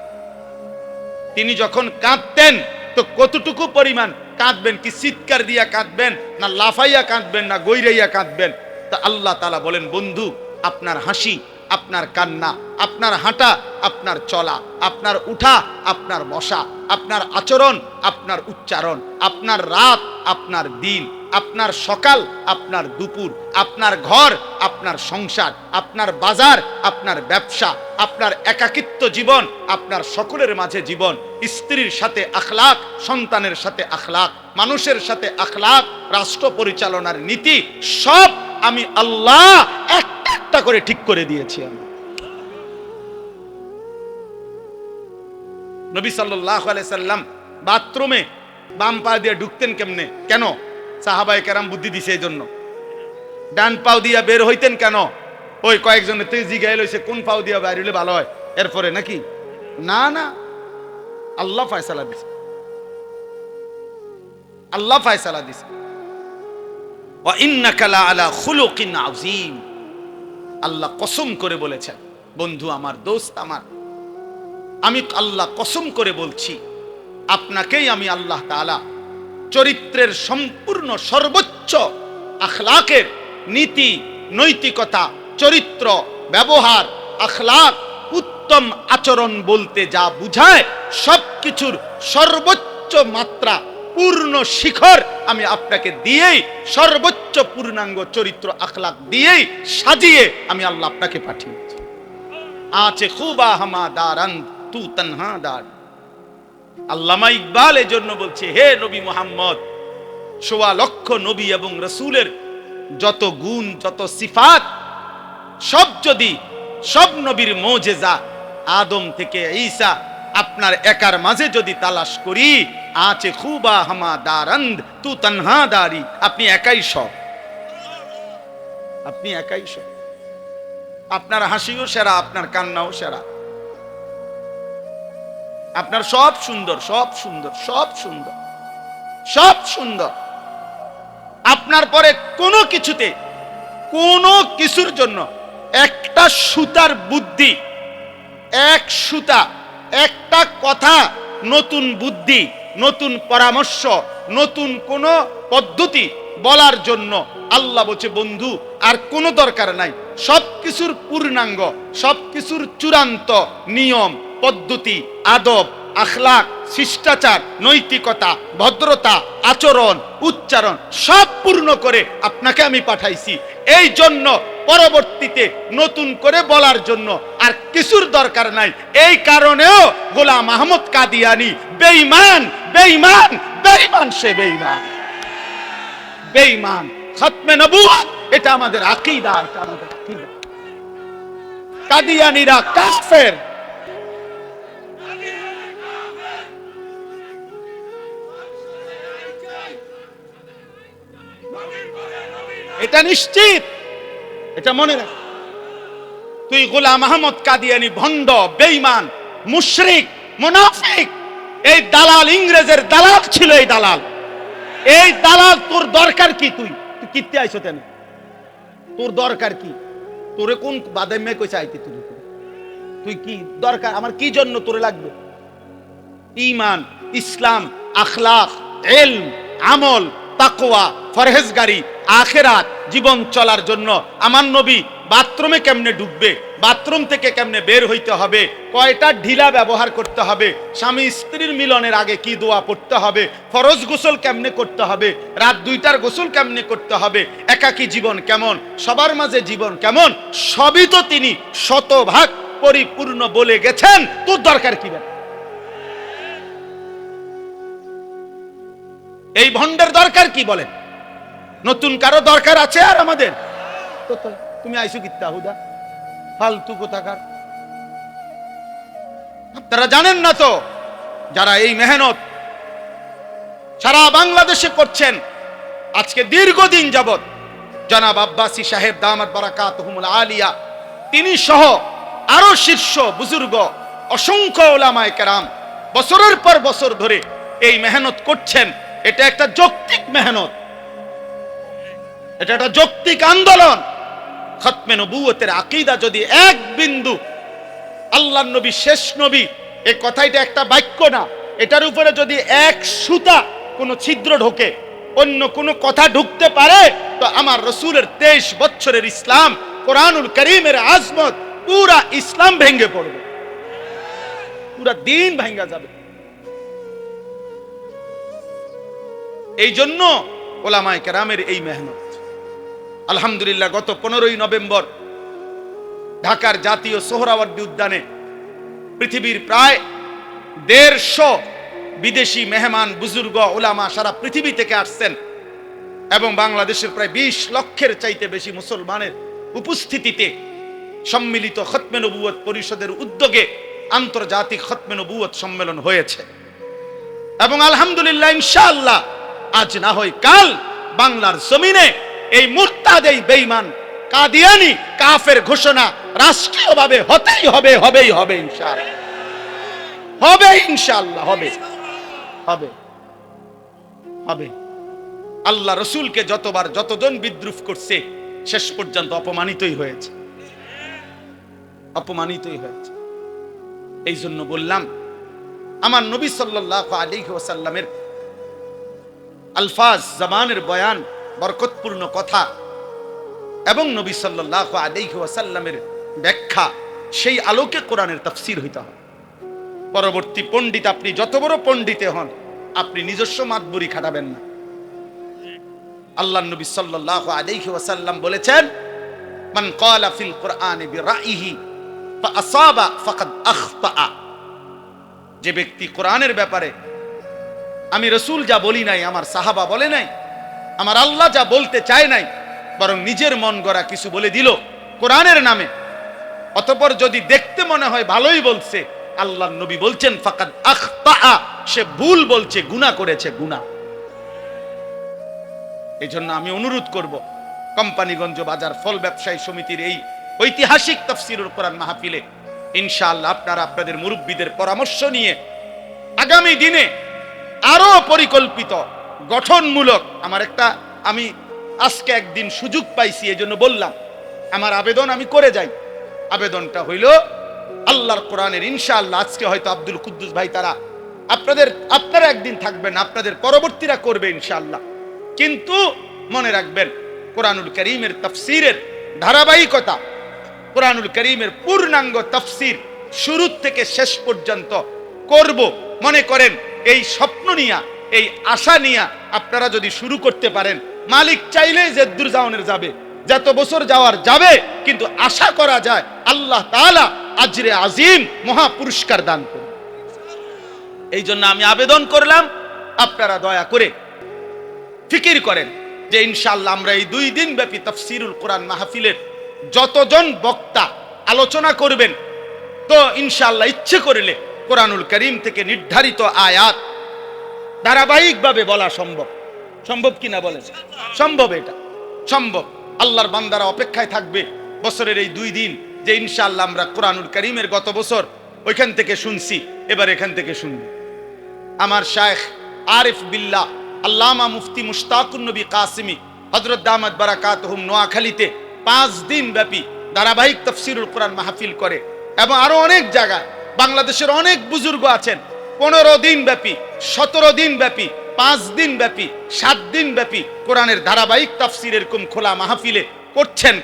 তিনি যখন কাঁদতেন তো কতটুকু পরিমাণ কাঁদবেন, কি চিৎকার দিয়া কাঁদবেন, না লাফাইয়া কাঁদবেন, না গৈরাইয়া কাঁদবেন, তা আল্লাহ তাআলা বলেন বন্ধু আপনার হাসি, আপনার কান্না, আপনার হাঁটা, আপনার চলা, আপনার উঠা, আপনার বসা, আপনার আচরণ, আপনার উচ্চারণ, আপনার রাত, আপনার দিন, আপনার সকাল, আপনার দুপুর, আপনার ঘর, আপনার সংসার, আপনার বাজার, আপনার ব্যবসা, আপনার একাকিত্ব জীবন, আপনার সকলের মাঝে জীবন, স্ত্রীর সাথে আখলাক, সন্তানের সাথে আখলাক, মানুষের সাথে আখলাক, রাষ্ট্র পরিচালনার নীতি, সব আমি আল্লাহ একটা একটা করে ঠিক করে দিয়েছি। আমি নবী সাল্লাল্লাহু আলাইহি সাল্লাম বাথরুমে বাম পা দিয়ে ঢুকতেন কেমনে? কেন? সাহাবায়ে কেরাম বুদ্ধি দিছে এই জন্য। ডান পাও দিয়া বের হইতেন কেন? ওই কয়েকজনের তুই জিগাইল হইছে কোন পাও দিয়া বের হইলে ভালো হয় এরপরে নাকি? না না, আল্লাহ ফয়সালা দিছে, আল্লাহ ফয়সালা দিছে। ওয়া ইন্নাকা লা আলা খুলুকিন আযীম। আল্লাহ কসম করে বলেছেন, বন্ধু আমার, দোস্ত আমার, আমি আল্লাহ কসম করে বলছি আপনাকেই আমি আল্লাহ তাআলা চরিত্রের সম্পূর্ণ সর্বোচ্চ আখলাকের নীতি, নৈতিকতা, চরিত্র, ব্যবহার, আখলাক, উত্তম আচরণ বলতে যা বুঝায় সবকিছুর সর্বোচ্চ মাত্রা, পূর্ণ শিখর আমি আপনাকে দিয়েই, সর্বোচ্চ পূর্ণাঙ্গ চরিত্র আখলাক দিয়েই সাজিয়ে আমি আল্লাহ আপনাকে পাঠিয়েছি। আচে খুবা হামা দারান্দ তু তনহা দার। আল্লামা ইকবাল এর জন্য বলছে, হে নবী মুহাম্মদ, ১.৫ লক্ষ নবী এবং রাসূলের যত গুণ, যত সিফাত, সব যদি সব নবীর মুজিজা আদম থেকে ঈসা আপনার একার মাঝে যদি তালাশ করি, আচে খুবা হামা দারান্দ তু তনহা দারি, আপনি একাই সব, আপনি একাই সব। আপনার হাসিও সেরা, আপনার কান্নাও সেরা, আপনার সব সুন্দর, সব সুন্দর, সব সুন্দর, সব সুন্দর। আপনার পরে কোনো কিছুতে, কোনো কিছুর জন্য একটা সুতার বুদ্ধি, এক সুতা, একটা কথা, নতুন বুদ্ধি, নতুন পরামর্শ, নতুন কোন পদ্ধতি বলার জন্য আল্লাহ বলছে, বন্ধু আর কোনো দরকার নাই। সবকিছুর পূর্ণাঙ্গ, সবকিছুর চূড়ান্ত নিয়ম, পদ্ধতি, আদব, আখলাক, শিষ্টাচার, নৈতিকতা, ভদ্রতা, আচরণ, উচ্চারণ সব পূর্ণ করে আপনাকে আমি পাঠাইছি। এই জন্য পরবর্তীতে নতুন করে বলার জন্য আর কিছুর দরকার নাই। এই কারণেও গোলাম আহমদ কাদিয়ানী বেঈমান, বেঈমান, বেঈমান, সে বেঈমান, বেঈমান। খতমে নবুয়ত এটা আমাদের আকীদা, এটা আমাদের আকীদা। কাদিয়ানীরা কাফের। এটা নিশ্চিত, এটা মনে রাখ। তুই গোলাম আহমদ কাদিয়ানী ভণ্ড, বেঈমান, মুশরিক, মুনাফিক। এই দালাল, ইংরেজের দালাল ছিল এই দালাল। এই দালাল, তোর দরকার কি? তুই তুই কিতে আইছো কেন? তোর দরকার কি? তোরে কোন বাদামে কইছে আইতে? তুই কি দরকার? আমার কি জন্য তোরে লাগবে? ঈমান, ইসলাম, আখলাক, ইলম, আমল, তাকওয়া, পরহেজগারি, আখিরাত জীবন চলার জন্য আমার নবী বাথরুমে কেমনে ঢুকবে, বাথরুম থেকে কেমনে বের হইতে হবে, কয়টা ঢিলা ব্যবহার করতে হবে, স্বামী স্ত্রীর মিলনের আগে কি দোয়া পড়তে হবে, ফরজ গোসল কেমনে করতে হবে, রাত 2টার গোসল কেমনে করতে হবে, একাকী জীবন কেমন, সবার মাঝে জীবন কেমন, সবই তো তিনি শতভাগ পরিপূর্ণ বলে গেছেন। তোর দরকার কি? এই ভণ্ডের দরকার কি বলেন? নতুন কারো দরকার আছে আর আমাদের? তুমি আইসু কিত্তা হুদা ফালতু কোথাকার। আপনারা জানেন না তো, যারা এই মেহনত সারা বাংলাদেশে করছেন আজকে দীর্ঘদিন যাবত, জনাব আব্বাসী সাহেব দামাত বারাকাতুহুমুল আলিয়া, তিনি সহ আরো শীর্ষ বুজুর্গ, অসংখ্য উলামায়ে কেরাম বছরের পর বছর ধরে এই মেহনত করছেন। এটা একটা যৌক্তিক মেহনত, এটা একটা যৌক্তিক আন্দোলন। খতমে নবুয়তের আকীদা যদি এক বিন্দু, আল্লাহর নবী শেষ নবী, এই কথাটা একটা বাক্য না, এটার উপরে যদি এক সুতা কোনো ছিদ্র ঢোকে, অন্য কোনো কথা ঢুকতে পারে, তো আমার রাসূলের 23 বছরের ইসলাম, কোরআনুল কারীমের আজমত, পুরা ইসলাম ভেঙে পড়বে, পুরা দিন ভেঙে যাবে। এই জন্য ওলামায়ে কেরামের এই মেহনত। আলহামদুলিল্লাহ, গত 15ই নভেম্বর ঢাকার জাতীয় সোহরাওয়ার্দী উদ্যানে পৃথিবীর প্রায় 150 বিদেশি মেহমান, বুজুর্গ, উলামা সারা পৃথিবী থেকে আসছেন এবং বাংলাদেশের প্রায় 20 লক্ষের চাইতে বেশি মুসলমানের উপস্থিতিতে সম্মিলিত খতমে নবুয়ত পরিষদের উদ্যোগে আন্তর্জাতিক খতমে নবুয়ত সম্মেলন হয়েছে। এবং আলহামদুলিল্লাহ, ইনশাআল্লাহ আজ না হয় কাল বাংলার জমিনে এই মুরতাদ, এই বেঈমান কাদিয়ানী কাফের ঘোষণা রাষ্ট্রীয়ভাবে হতেই হবে, হবেই হবে, ইনশাআল্লাহ হবে, ইনশাআল্লাহ হবে, হবে, হবে। আল্লাহ রসুলকে যতবার যতজন বিদ্রুপ করছে, শেষ পর্যন্ত অপমানিতই হয়েছে, অপমানিতই হয়েছে। এই জন্য বললাম, আমার নবী সাল্লাল্লাহু আলাইহি ওয়াসাল্লামের আলফাজ, জবানের বয়ান, বরকতপূর্ণ কথা এবং নবী সাল্লাল্লাহু আলাইহি ওয়াসাল্লামের ব্যাখ্যা, সেই আলোকে কোরআনের তাফসীর হইতে হবে। পরবর্তী পণ্ডিত, আপনি যত বড় পণ্ডিতে হন, আপনি নিজস্ব মাতবুরি খাটাবেন না। আল্লাহর নবী সাল্লাল্লাহু আলাইহি ওয়াসাল্লাম বলেছেন, মান ক্বালা ফিল কুরআনি বিরাইহি ফাআসাবা ফাকাদ আখতা। যে ব্যক্তি কোরআনের ব্যাপারে আমি রাসূল যা বলি নাই, আমার সাহাবা বলে নাই, আমার আল্লাহ যা বলতে চায় নাই, বরং নিজের মন গড়া কিছু বলে দিল কোরআনের নামে, অতঃপর যদি দেখতে মনে হয় ভালোই বলছে, আল্লাহর নবী বলছেন ফাকাদ আখতা, সে ভুল বলছে, গুনাহ করেছে, গুনাহ। এই জন্য আমি অনুরোধ করব, কোম্পানিগঞ্জ বাজার ফল ব্যবসায়ী সমিতির এই ঐতিহাসিক তাফসীরুল কোরআন মাহফিলে ইনশাআল্লাহ আপনারা আপনাদের মুরব্বীদের পরামর্শ নিয়ে আগামী দিনে আরো পরিকল্পিত গঠনমূলক, আমি আজকে একদিন সুযোগ পাইছি, এই জন্য বললাম, আমার আবেদন আমি করে যাই। আবেদনটা হইল আল্লাহর কোরআনের ইনশাআল্লাহ আজকে হয়তো আব্দুল কুদ্দুস ভাই তারা আপনারা একদিন থাকবেন, আপনাদের পরবর্তীরা করবে ইনশাআল্লাহ। কিন্তু মনে রাখবেন, কোরআনুল কারীমের তাফসীরের ধারাবাহিকতা, কোরআনুল কারীমের পূর্ণাঙ্গ তাফসীর শুরু থেকে শেষ পর্যন্ত করব। মনে করেন এই স্বপ্ন নিয়া, এই আশা নিয়া আপনারা যদি শুরু করতে পারেন, মালিক চাইলে যেদূর যাওয়ার যাবে, যত বছর যাওয়ার যাবে, কিন্তু আশা করা যায় আল্লাহ তাআলা আজরে আজিম মহা পুরস্কার দান করবেন। এই জন্য আমি আবেদন করলাম, আপনারা দয়া করে ফিকির করেন যে ইনশাআল্লাহ আমরা এই 2 দিন ব্যাপী তাফসীরুল কোরআন মাহফিলের যতজন বক্তা আলোচনা করবেন, তো ইনশাআল্লাহ ইচ্ছে করলে কোরআনুল কারীম থেকে নির্ধারিত আয়াত ধারাবাহিকভাবে বলা সম্ভব। সম্ভব কিনা বলেন? সম্ভব, এটা সম্ভব। আল্লাহর বান্দারা অপেক্ষায় থাকবে বছরের এই 2 দিন, যে ইনশাআল্লাহ আমরা কোরআনুল কারীমের গত বছর ওইখান থেকে শুনছি, এবার এখান থেকে শুনব। আমার শায়েখ আরিফ বিল্লাহ আল্লামা মুফতি মুশতাকুন নবী কাসিমি হযরত দামাত বারাকাতুহুম নোয়াখালীতে 5 দিন ব্যাপী ধারাবাহিক তাফসীরুল কোরআন মাহফিল করে, এবং আরো অনেক জায়গায় বাংলাদেশের অনেক বুজুর্গ আছেন 15 দিন ব্যাপী, 17 দিন ব্যাপী, 5 দিন ব্যাপী, 7 দিন ব্যাপী কোরআনের ধারাবাহিক তাফসীর এরকম খোলা মাহফিলে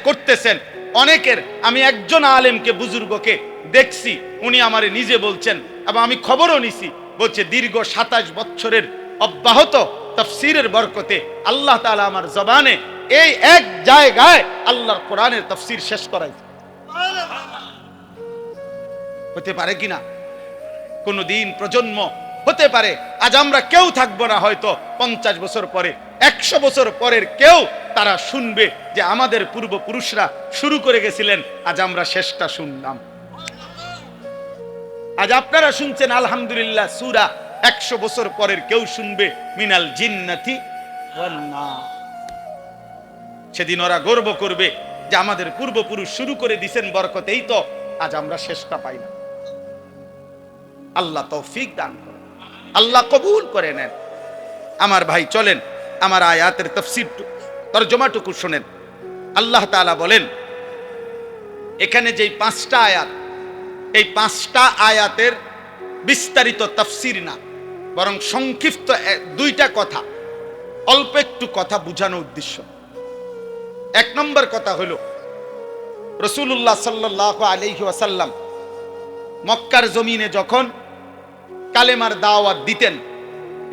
করতেছেন। অনেকের, আমি একজন আলেমকে, বুজুর্গকে দেখছি, উনি আমারে নিজে বলছেন এবং আমি খবরও নিছি, বলছে দীর্ঘ 27 বছরের অব্যাহত তাফসীরের বরকতে আল্লাহ তাআলা আমার জবানে এই এক জায়গায় আল্লাহর কোরআনের তাফসীর শেষ করাইছে। হতে পারে কিনা? কোন দিন প্রজন্ম হতে পারে, আজ আমরা কেউ থাকবো না, হয়তো 50 বছর পরে, 100 বছর পরের কেউ তারা শুনবে যে আমাদের পূর্বপুরুষরা শুরু করে গেছিলেন, আজ আমরা শেষটা শুনলাম। আজ আপনারা শুনছেন আলহামদুলিল্লাহ সূরা, 100 বছর পরের কেউ শুনবে মিনাল জিন্নাতি ওয়ান নাস। সেদিন ওরা গর্ব করবে যে আমাদের পূর্বপুরুষ শুরু করে দিয়েছেন বরকতেই তো আজ আমরা শেষটা পাই না। আল্লাহ তৌফিক দান করেন, আল্লাহ কবুল করে নেন। আমার ভাই চলেন আমার আয়াতের তাফসীর তরজমাটুকু শুনেন। আল্লাহ তাআলা বলেন, এখানে যেই 5টা আয়াত, এই 5টা আয়াতের বিস্তারিত তাফসীর না, বরং সংক্ষিপ্ত 2টা কথা, অল্প একটু কথা বুঝানোর উদ্দেশ্য। 1 নম্বর কথা হলো, রাসূলুল্লাহ সাল্লাল্লাহু আলাইহি ওয়াসাল্লাম মক্কার জমিনে যখন কালেমার দাওয়াত দিতেন,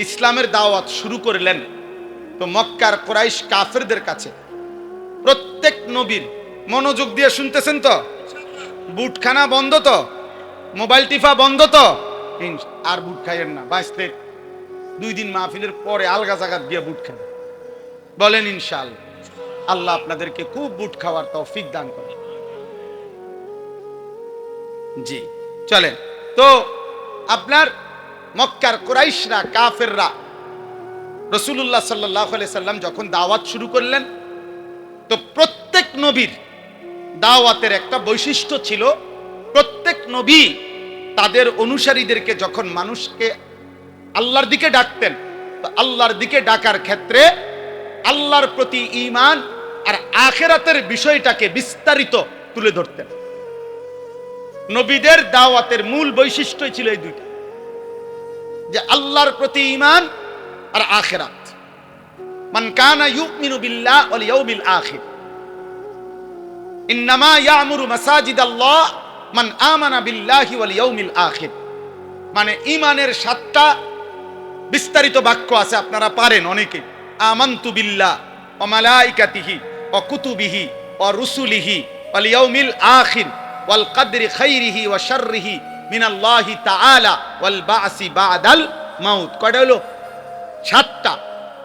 ইসলামের দাওয়াত শুরু করলেন, তো মক্কার কুরাইশ কাফেরদের কাছে প্রত্যেক নবীর, মনোযোগ দিয়ে শুনতেছেন তো, বুটখানা বন্ধ তো, মোবাইল টিফা বন্ধ তো, আর বুট খাইয়েন না, বাঁচতে 2 দিন মাহফিলের পরে আলগা জায়গা দিয়ে বুট খান, বলেন ইনশাআল্লাহ। আল্লাহ আপনাদেরকে খুব বুট খাওয়ার তৌফিক দান করেন। জি চলেন। তো আপনার মক্কার কুরাইশরা, কাফেররা রাসূলুল্লাহ সাল্লাল্লাহু আলাইহি সাল্লাম যখন দাওয়াত শুরু করলেন, তো প্রত্যেক নবীর দাওয়াতের একটা বৈশিষ্ট্য ছিল, প্রত্যেক নবী তাদের অনুসারীদেরকে যখন মানুষকে আল্লাহর দিকে ডাকতেন, তো আল্লাহর দিকে ডাকার ক্ষেত্রে আল্লাহর প্রতি ঈমান আর আখিরাতের বিষয়টাকে বিস্তারিত তুলে ধরতেন। নবীদের দাওয়াতের মূল বৈশিষ্ট্য ছিল এই 2টা, যে আল্লাহর প্রতি ঈমান আর আখিরাত। মান কানা ইউমিনু বিল্লাহ ওয়াল ইয়াউমিল আখির ইন্নামা ইয়ামুরু মাসাজিদাল্লাহ মান আমানা বিল্লাহি ওয়াল ইয়াউমিল আখির। মানে ঈমানের 7টা বিস্তারিত বাক্য আছে, আপনারা পারেন অনেকে। আমানতু বিল্লাহ ওয়া মালাইকাতিহি ওয়া কুতুবিহি ওয়া রুসুলিহি ওয়াল ইয়াউমিল আখির ওয়াল কদরি খাইরিহি ওয়া শাররিহি মিনাল্লাহি তাআলা ওয়াল বাসি বাদাল মাউত। কয়টা হলো? 7টা।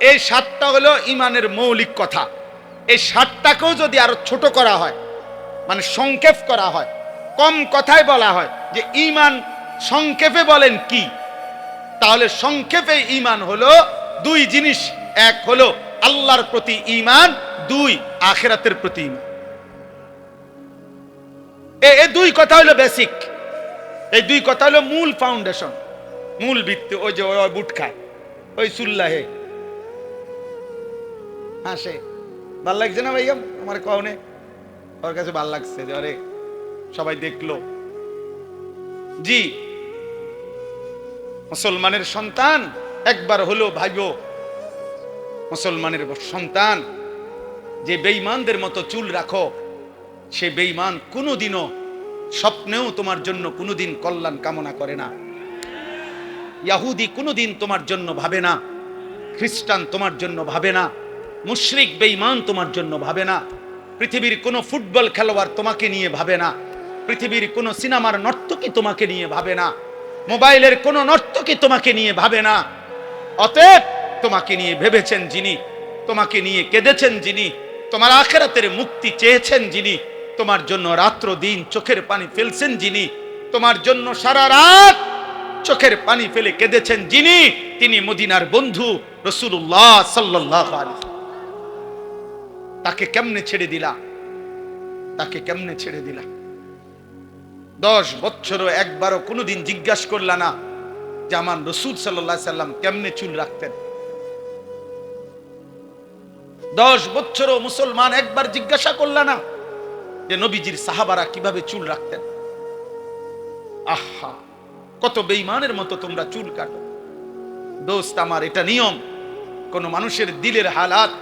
এই 7টা হলো ঈমানের মৌলিক কথা। এই 7টাকেও যদি আরো ছোট করা হয়, মানে সংক্ষেপ করা হয়, কম কথায় বলা হয় যে ঈমান সংক্ষেপে বলেন কি, তাহলে সংক্ষেপে ঈমান হলো 2 জিনিস। এক হলো আল্লাহর প্রতি ঈমান, 2 আখিরাতের প্রতি ঈমান। এই 2 কথা হলো বেসিক। এই 2 কথা হলো মূল ফাউন্ডেশন, মূল ভিত্তি। ওই যে ওই বুট খায়, ওই চুল্লাহে হাসে, ভাল লাগছে না ভাইয়া আমার কওনে? ওর কাছে ভাল লাগছে যে আরে সবাই দেখলো। জি, মুসলমানের সন্তান একবার হলো ভাইবো, মুসলমানের সন্তান যে বেঈমানদের মতো চুল রাখো, সে বেঈমান কোনোদিনও স্বপ্নেও তোমার জন্য কোনোদিন কল্যাণ কামনা করে না। ইহুদি কোনোদিন তোমার জন্য ভাবে না, খ্রিস্টান তোমার জন্য ভাবে না, মুশরিক বেঈমান তোমার জন্য ভাবে না। পৃথিবীর কোনো ফুটবল খেলোয়াড় তোমাকে নিয়ে ভাবে না, পৃথিবীর কোনো সিনেমার নর্তকী তোমাকে নিয়ে ভাবে না, মোবাইলের কোনো নর্তকী তোমাকে নিয়ে ভাবে না। অতএব তোমাকে নিয়ে ভেবেছেন যিনি, তোমাকে নিয়ে কেঁদেছেন যিনি, তোমার আখিরাতের মুক্তি চেয়েছেন যিনি, তোমার জন্য রাত্র দিন চোখের পানি ফেলছেন যিনি, তোমার জন্য সারা রাত চোখের পানি ফেলে কেঁদেছেন যিনি, তিনি মদিনার বন্ধু রাসূলুল্লাহ সাল্লাল্লাহু আলাইহি ওয়াসাল্লাম। তাকে কেমনে ছেড়ে দিলা? তাকে কেমনে ছেড়ে দিলা? 10 বছরও একবারও কোনোদিন জিজ্ঞাসা করলা না যে আমার রাসূল সাল্লাল্লাহু আলাইহি ওয়াসাল্লাম কেমনে চুল রাখতেন? 10 বছরও মুসলমান একবার জিজ্ঞাসা করলা না যে নবীজির সাহাবারা কিভাবে চুল রাখতেন? আহা, কত বেঈমানের মতো তোমরা চুল কাটো। দোস্ত আমার, এটা নিয়ম। কোন মানুষের দিলের হালাত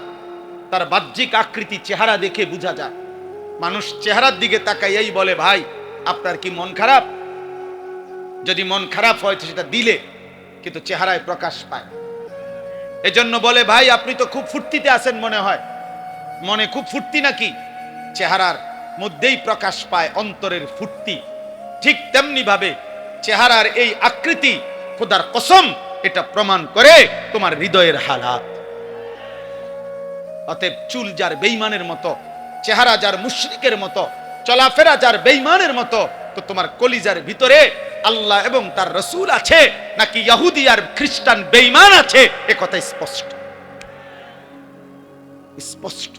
তার বাহ্যিক আকৃতি, চেহারা দেখে বোঝা যায়। মানুষ চেহারার দিকে তাকাইয়াই বলে ভাই আপনার কি মন খারাপ? যদি মন খারাপ হয় সেটা দিলে, কিন্তু চেহারায় প্রকাশ পায়। এজন্য বলে ভাই আপনি তো খুব ফুর্তিতে আছেন মনে হয়। মনে খুব ফুর্তি নাকি? চেহারার মধ্যেই প্রকাশ পায় অন্তরের ফুর্তি। ঠিক তেমনি ভাবে চেহারার এই আকৃতি, খোদার কসম, এটা প্রমাণ করে তোমার হৃদয়ের হালাত। অতএব চুল যার বেঈমানের মতো, চেহারা যার মুশরিকের মতো, চলাফেরা যার বেঈমানের মতো, তো তোমার কলিজার ভিতরে আল্লাহ এবং তার রাসূল আছে নাকি ইহুদি আর খ্রিস্টান বেঈমান আছে, এ কথা স্পষ্ট স্পষ্ট।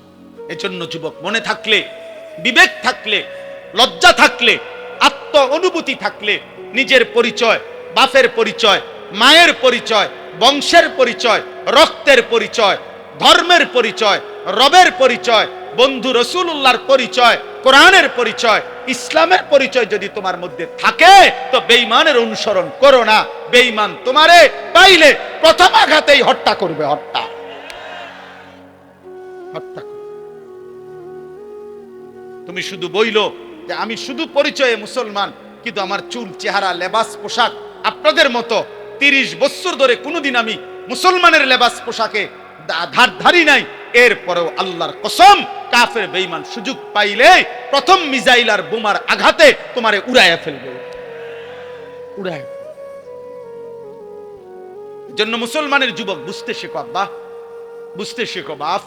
এজন্য যুবক, মনে থাকলে, বিবেক থাকলে, লজ্জা থাকলে, আত্ম অনুভূতি থাকলে, নিজের পরিচয়, বাপের পরিচয়, মায়ের পরিচয়, বংশের পরিচয়, রক্তের পরিচয়, ধর্মের পরিচয়, রবের পরিচয়, বন্ধু রাসূলুল্লাহর পরিচয়, কোরআনের পরিচয়, ইসলামের পরিচয় যদি তোমার মধ্যে থাকে, তো বেঈমানের অনুসরণ করো না। বেঈমান তোমারে পাইলে প্রথম আঘাতেই হত্যা করবে। হত্যা হত্যা। তুমি শুধু বইলো যে আমি শুধু পরিচয়ে মুসলমান, কিন্তু আমার চুল, চেহারা, লেবাস, পোশাক আপনাদের মতো 30 বছর ধরে কোনোদিন আমি মুসলমানের লেবাস পোশাকে ধারি নাই। এরপরেও আল্লাহর কসম, কাফের বেঈমান সুযোগ পাইলে প্রথম মিসাইল আর বোমার আঘাতে তোমারে উড়াইয়া ফেলবে। উড়ায়। জন্য মুসলমানের যুবক বুঝতে শেখো আব্বা, বুঝতে শেখো বাপ,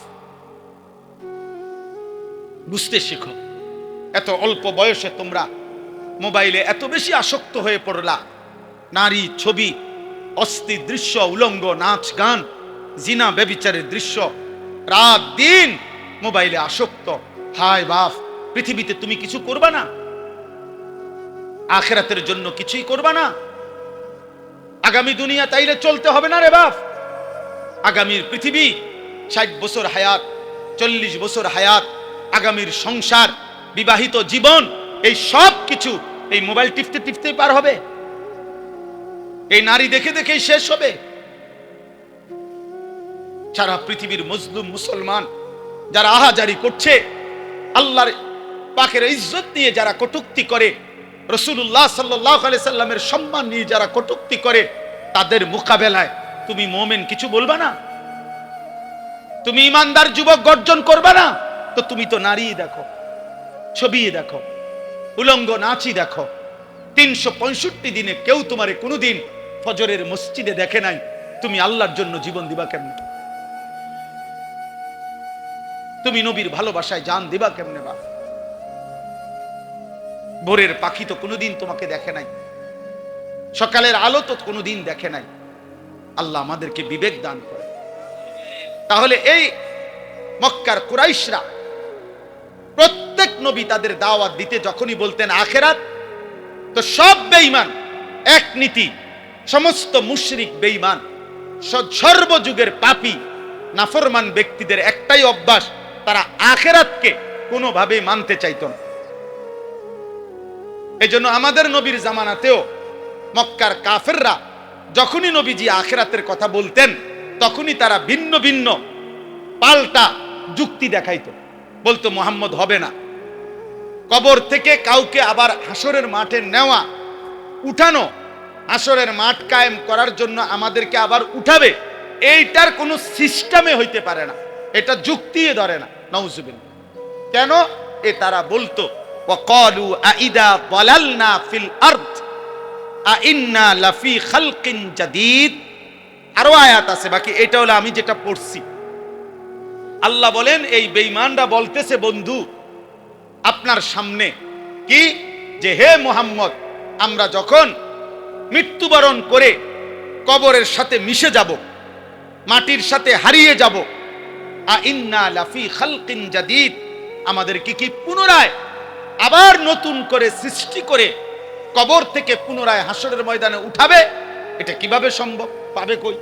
বুঝতে শেখো। এত অল্প বয়সে তোমরা মোবাইলে এত বেশি আসক্ত হয়ে পড়লা। নারী, ছবি, অস্থির দৃশ্য, উলঙ্গ নাচ গান, জিনা ব্যভিচারের দৃশ্য, রাত দিন মোবাইলে আসক্ত। হায় বাপ, পৃথিবীতে তুমি কিছু করবা না? আখিরাতের জন্য কিছুই করবা না? আগামী দুনিয়া তাইলে চলতে হবে না রে বাপ। আগামীর পৃথিবী, 60 বছর হায়াত, 40 বছর হায়াত, আগামীর সংসার, বিবাহিত জীবন, এই সব কিছু এই মোবাইল টিপতে টিপতেই পার হবে। এই নারী দেখে দেখেই শেষ হবে। সারা পৃথিবীর মজলুম মুসলমান যারা আহাজারি করছে, আল্লাহর পাকের ইজ্জত নিয়ে যারা কটূক্তি করে, রাসূলুল্লাহ সাল্লাল্লাহু আলাইহি সাল্লামের সম্মান নিয়ে যারা কটূক্তি করে, তাদের মোকাবেলায় তুমি মুমিন কিছু বলবা না? তুমি ইমানদার যুবক গর্জন করবা না? তো তুমি তো নারী দেখো, ছবি দেখো, উলঙ্গ নাচই দেখো। 365 দিনে কেউ তোমারে কোনোদিন ফজরের মসজিদে দেখে নাই, তুমি আল্লাহর জন্য জীবন দিবা কেমনে? তুমি নবীর ভালোবাসায় জান দিবা কেমনে? বা ভোরের পাখি তো কোনোদিন তোমাকে দেখে নাই, সকালের আলো তো কোনোদিন দেখে নাই। আল্লাহ আমাদেরকে বিবেক দান করে। তাহলে এই মক্কার কুরাইশরা প্রত্যেক নবী তাদের দাওয়াত দিতে যখনই বলতেন আখিরাত, তো সব বেঈমান এক নীতি, সমস্ত মুশরিক বেঈমান, সর্বযুগের পাপী নাফরমান ব্যক্তিদের একটাই অভ্যাস, তারা আখিরাতকে কোনোভাবেই মানতে চাইত না। এজন্য আমাদের নবীর জামানাতেও মক্কার কাফেররা যখনই নবীজি আখিরাতের কথা বলতেন, তখনই তারা ভিন্ন ভিন্ন পাল্টা যুক্তি দেখাইতো। বলতো মুহাম্মদ হবে না, কবর থেকে কাউকে আবার হাসরের মাঠে নেওয়া, উঠানো, হাসরের মাঠ কায়েম করার জন্য আমাদেরকে আবার উঠাবে, এইটার কোনো সিস্টেমে হইতে পারে না, এটা যুক্তি ধরে না। নাউজুবিল্লাহ। কেন? তারা বলতো ওয়াকালু আইদা দালালনা ফিল আরদ আইন্না লাফি খালকিন জাদীদ। আরো আয়াত আছে বাকি, এটা হলো আমি যেটা পড়ছি। আল্লাহ বলেন এই বেঈমানরা বলতেছে বন্ধু আপনার সামনে কি, যে হে মুহাম্মদ, আমরা যখন মৃত্যুবরণ করে কবরের সাথে মিশে যাব, মাটির সাথে হারিয়ে যাব, আইন্না লাফি খালকিন জাদীদ, আমাদেরকে কি পুনরায় আবার নতুন করে সৃষ্টি করে কবর থেকে পুনরায় হাসরের ময়দানে উঠাবে? এটা কিভাবে সম্ভব? পাবে কই?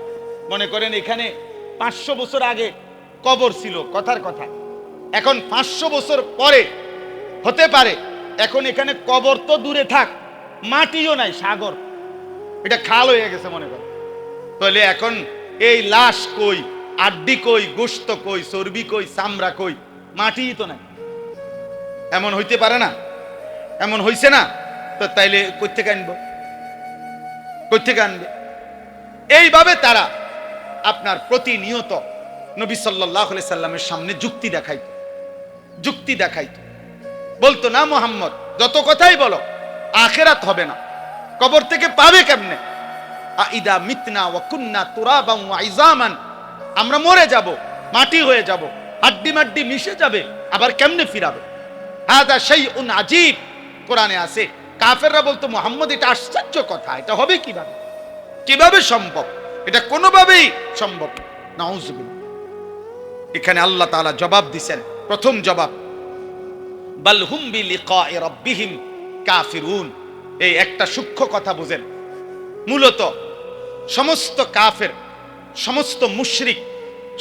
মনে করেন এখানে 500 বছর আগে কবর ছিল, কথার কথা, এখন 500 বছর পরে হতে পারে এখন এখানে কবর তো দূরে থাক, মাটিও নাই, সাগর, এটা খাল হয়ে গেছে মনে করেন। তাহলে এখন এই লাশ কই, আড্ডি কই, গোশত কই, চর্বি কই, চামড়া কই? মাটিই তো নাই। এমন হইতে পারে না? এমন হইছে না? তো তাইলে কই থেকে আনবো? কই থেকে আনবে? এইভাবে তারা আপনার প্রতিনিয়ত নবী সাল্লাল্লাহু আলাইহি সাল্লামের সামনে যুক্তি দেখাইতো, যুক্তি দেখাইতো। বলতো না মুহাম্মদ যত কথাই বলো আখিরাত হবে না, কবর থেকে পাবে কেমনে? আইদা মিতনা ওয়া কুন্না তুরাবান ওয়া ইজামান, আমরা মরে যাব, মাটি হয়ে যাব, হাড্ডি মাড্ডি মিশে যাবে, আবার কেমনে ফিরাবে? হাদা শাইউন আজীব, কোরআনে আছে। কাফেররা বলতো মুহাম্মদ এটা আশ্চর্য কথা, এটা হবে কিভাবে? কিভাবে সম্ভব? এটা কোনোভাবেই সম্ভব না। নাউজুবিল্লাহ। এখানে আল্লাহ তাআলা জবাব দিবেন। প্রথম জবাব, বাল হুম বিলিকাই রাব্বিহিম কাফিরুন। এই একটা সূক্ষ্ম কথা বুঝেন, মূলত সমস্ত কাফের, সমস্ত মুশরিক,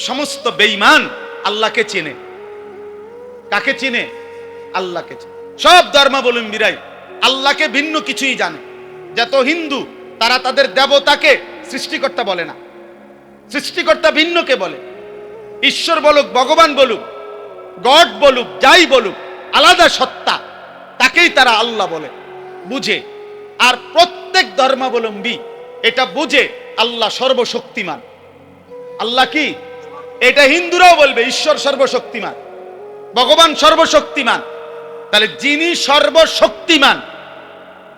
সমস্ত বেঈমান আল্লাহকে চেনে। কাকে চিনে? আল্লাহকে চিনে। সব ধর্মাবলম্বীরাই আল্লাহকে ভিন্ন কিছুই জানে। যত হিন্দু, তারা তাদের দেবতাকে সৃষ্টিকর্তা বলে না, সৃষ্টিকর্তা ভিন্নকে বলে। ঈশ্বর বলুক, ভগবান বলুক, গড বলুক, যাই বলুক, আলাদা সত্তা, তাকেই তারা আল্লাহ বলে, বুঝে। আর প্রত্যেক ধর্মাবলম্বী এটা বুঝে আল্লাহ সর্বশক্তিমান। আল্লাহ কি? এটা হিন্দুরাও বলবে ঈশ্বর সর্বশক্তিমান, ভগবান সর্বশক্তিমান। তাহলে যিনি সর্বশক্তিমান,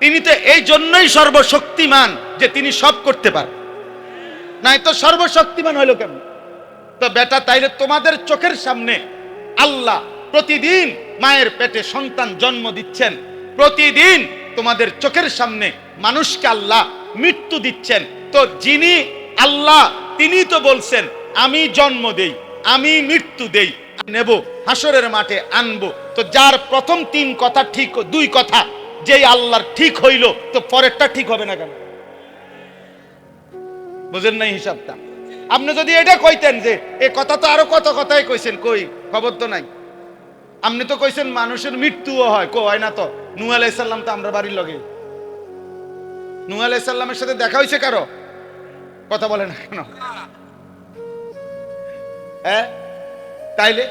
তিনি তো এই জন্যই সর্বশক্তিমান যে তিনি সব করতে পারেন, নাই তো সর্বশক্তিমান হইল কেমন? তো বেটা, তাইলে তোমাদের চোখের সামনে আল্লাহ প্রতিদিন মায়ের পেটে সন্তান জন্ম দিচ্ছেন, প্রতিদিন তোমাদের চোখের সামনে মানুষকে আল্লাহ মৃত্যু দিচ্ছেন। তো যিনি আল্লাহ, তিনি তো বলছেন আমি জন্ম দেই, আমি মৃত্যু দেই, নেব, হাসরের মাঠে আনবো। তো যার প্রথম 3 কথা ঠিক, 2 কথা যেই আল্লাহর ঠিক হইল, তো পরেরটা ঠিক হবে না কেন? বুঝেন নাই হিসাবটা? আপনি যদি এটা কইতেন যে এই কথা তো আরো কত কথাই কইছেন, কই খবর তো নাই। আপনি তো কইছেন মানুষের মৃত্যুও হয়, কো হয় না তো? নূহ আলাইহিস সালাম তো আমরা বাড়ির লগে, নূহ আলাইহিস সালামের সাথে দেখা হইছে কারো? কথা বলে না কেন? হ্যাঁ, তাইলে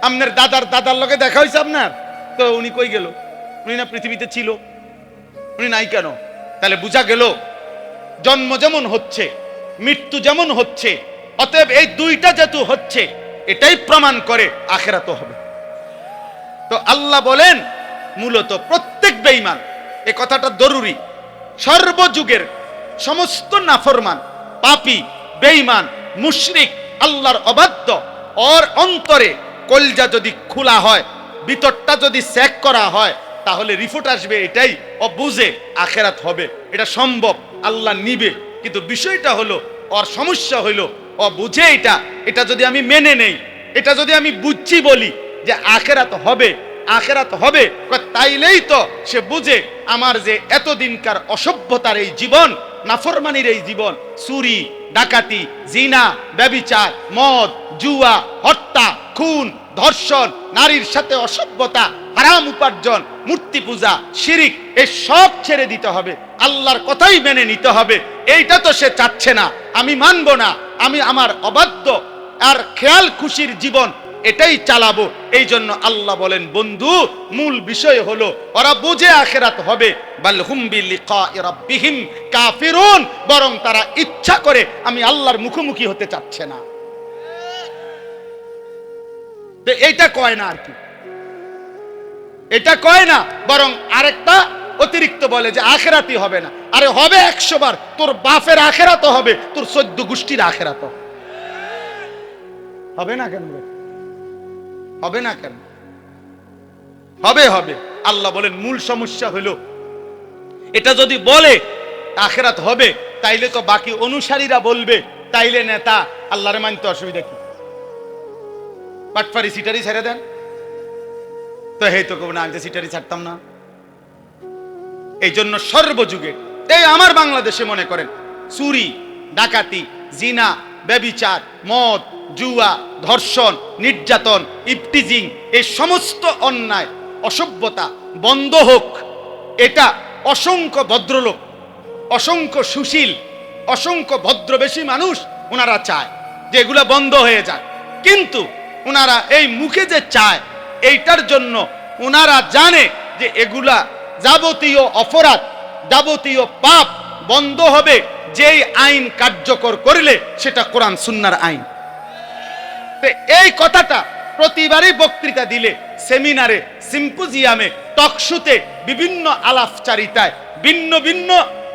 আপনার দাদার দাদার লগে দেখা হইছে আপনার, তো উনি কই গেল? উনি না পৃথিবীতে ছিল, উনি নাই কেন? তাহলে বুঝা গেল জন্ম যেমন হচ্ছে, মৃত্যু যেমন হচ্ছে, অতএব এই দুইটা যেহেতু হচ্ছে, এটাই প্রমাণ করে আখিরাতও হবে। তো আল্লাহ বলেন মূলত প্রত্যেক বেঈমান, এই কথাটা জরুরি। সর্বযুগের সমস্ত নাফরমান, পাপী, বেঈমান, মুশরিক, আল্লাহর অবাধ্য, ওর অন্তরে কলজা যদি খোলা হয়, ভিতরটা যদি চেক করা হয়, তাহলে রিপোর্ট আসবে এটাই, ও বুঝে আখেরাত হবে, এটা সম্ভব, আল্লাহ নিবে। কিন্তু বিষয়টা হলো, ওর সমস্যা হইলো ও বুঝে এটা যদি আমি মেনে নেই, এটা যদি আমি বুঝছি বলি যে আখেরাত হবে, আখেরাত হবে, তাইলেই তো সে বুঝে আমার যে এতদিনকার অসভ্যতার এই জীবন, নাফরমানির এই জীবন, চুরি, ডাকাতি, জিনা, ব্যভিচার, মদ, জুয়া, হত্যা, খুন, ধর্ষণ, নারীর সাথে অসভ্যতা, হারাম উপার্জন, মূর্তি পূজা, শিরিক, এই সব ছেড়ে দিতে হবে, আল্লাহর কথাই মেনে নিতে হবে। এইটা তো সে চাচ্ছে না, আমি মানব না, আমি আমার অবাধ্য আর খেয়াল খুশির জীবন এটাই চালাবো। এই জন্য আল্লাহ বলেন, বন্ধু, মূল বিষয় হলো ওরা বুঝে আখিরাত হবে, বাল হুম বিলিকাই রাব্বিহিম কাফিরুন, বরং তারা ইচ্ছা করে আমি আল্লাহর মুখোমুখি হতে চাচ্ছে না। এইটা কয় না আর কি, এটা কয় না, বরং আরেকটা অতিরিক্ত বলে যে আখিরাতই হবে না। আরে হবে 100 বার, তোর বাপের আখিরাতও হবে, তোর 14 গোষ্ঠীর আখিরাতও হবে না। কেন হবে না? কেন হবে? হবে। আল্লাহ বলেন মূল সমস্যা হলো এটা যদি বলে আখিরাত হবে, তাইলে তো বাকি অনুসারীরা বলবে, তাইলে নেতা আল্লাহরে মানতে অসুবিধা কি? পাটফারি সিটারি ছেড়ে দেন তো, হে তো কেউ না, আমি সিটারি ছাড়তাম না। এই জন্য সর্বযুগে, এই আমার বাংলাদেশে মনে করেন চুরি, ডাকাতি, জিনা, ব্যভিচার, মদ, জুয়া, ধর্ষণ, নির্যাতন, ইফটিজিং, এই সমস্ত অন্যায় অসভ্যতা বন্ধ হোক। এটা অসংখ্য ভদ্রলোক, অসংখ্য সুশীল, অসংখ্য ভদ্রবেশী মানুষ ওনারা চায় যে এগুলা বন্ধ হয়ে যায়। কিন্তু ওনারা এই মুখে যে চায়, এইটার জন্য ওনারা জানে যে এগুলা যাবতীয় অপরাধ, যাবতীয় পাপ বন্ধ হবে যেই আইন কার্যকর করলে সেটা কোরআন সুন্নাহর আইন। এই কথাটা প্রতিবারই বক্তৃতা দিলে, সেমিনারে, সিম্পোজিয়ামে, টকশোতে, বিভিন্ন আলাপচারিতায় ভিন্ন ভিন্ন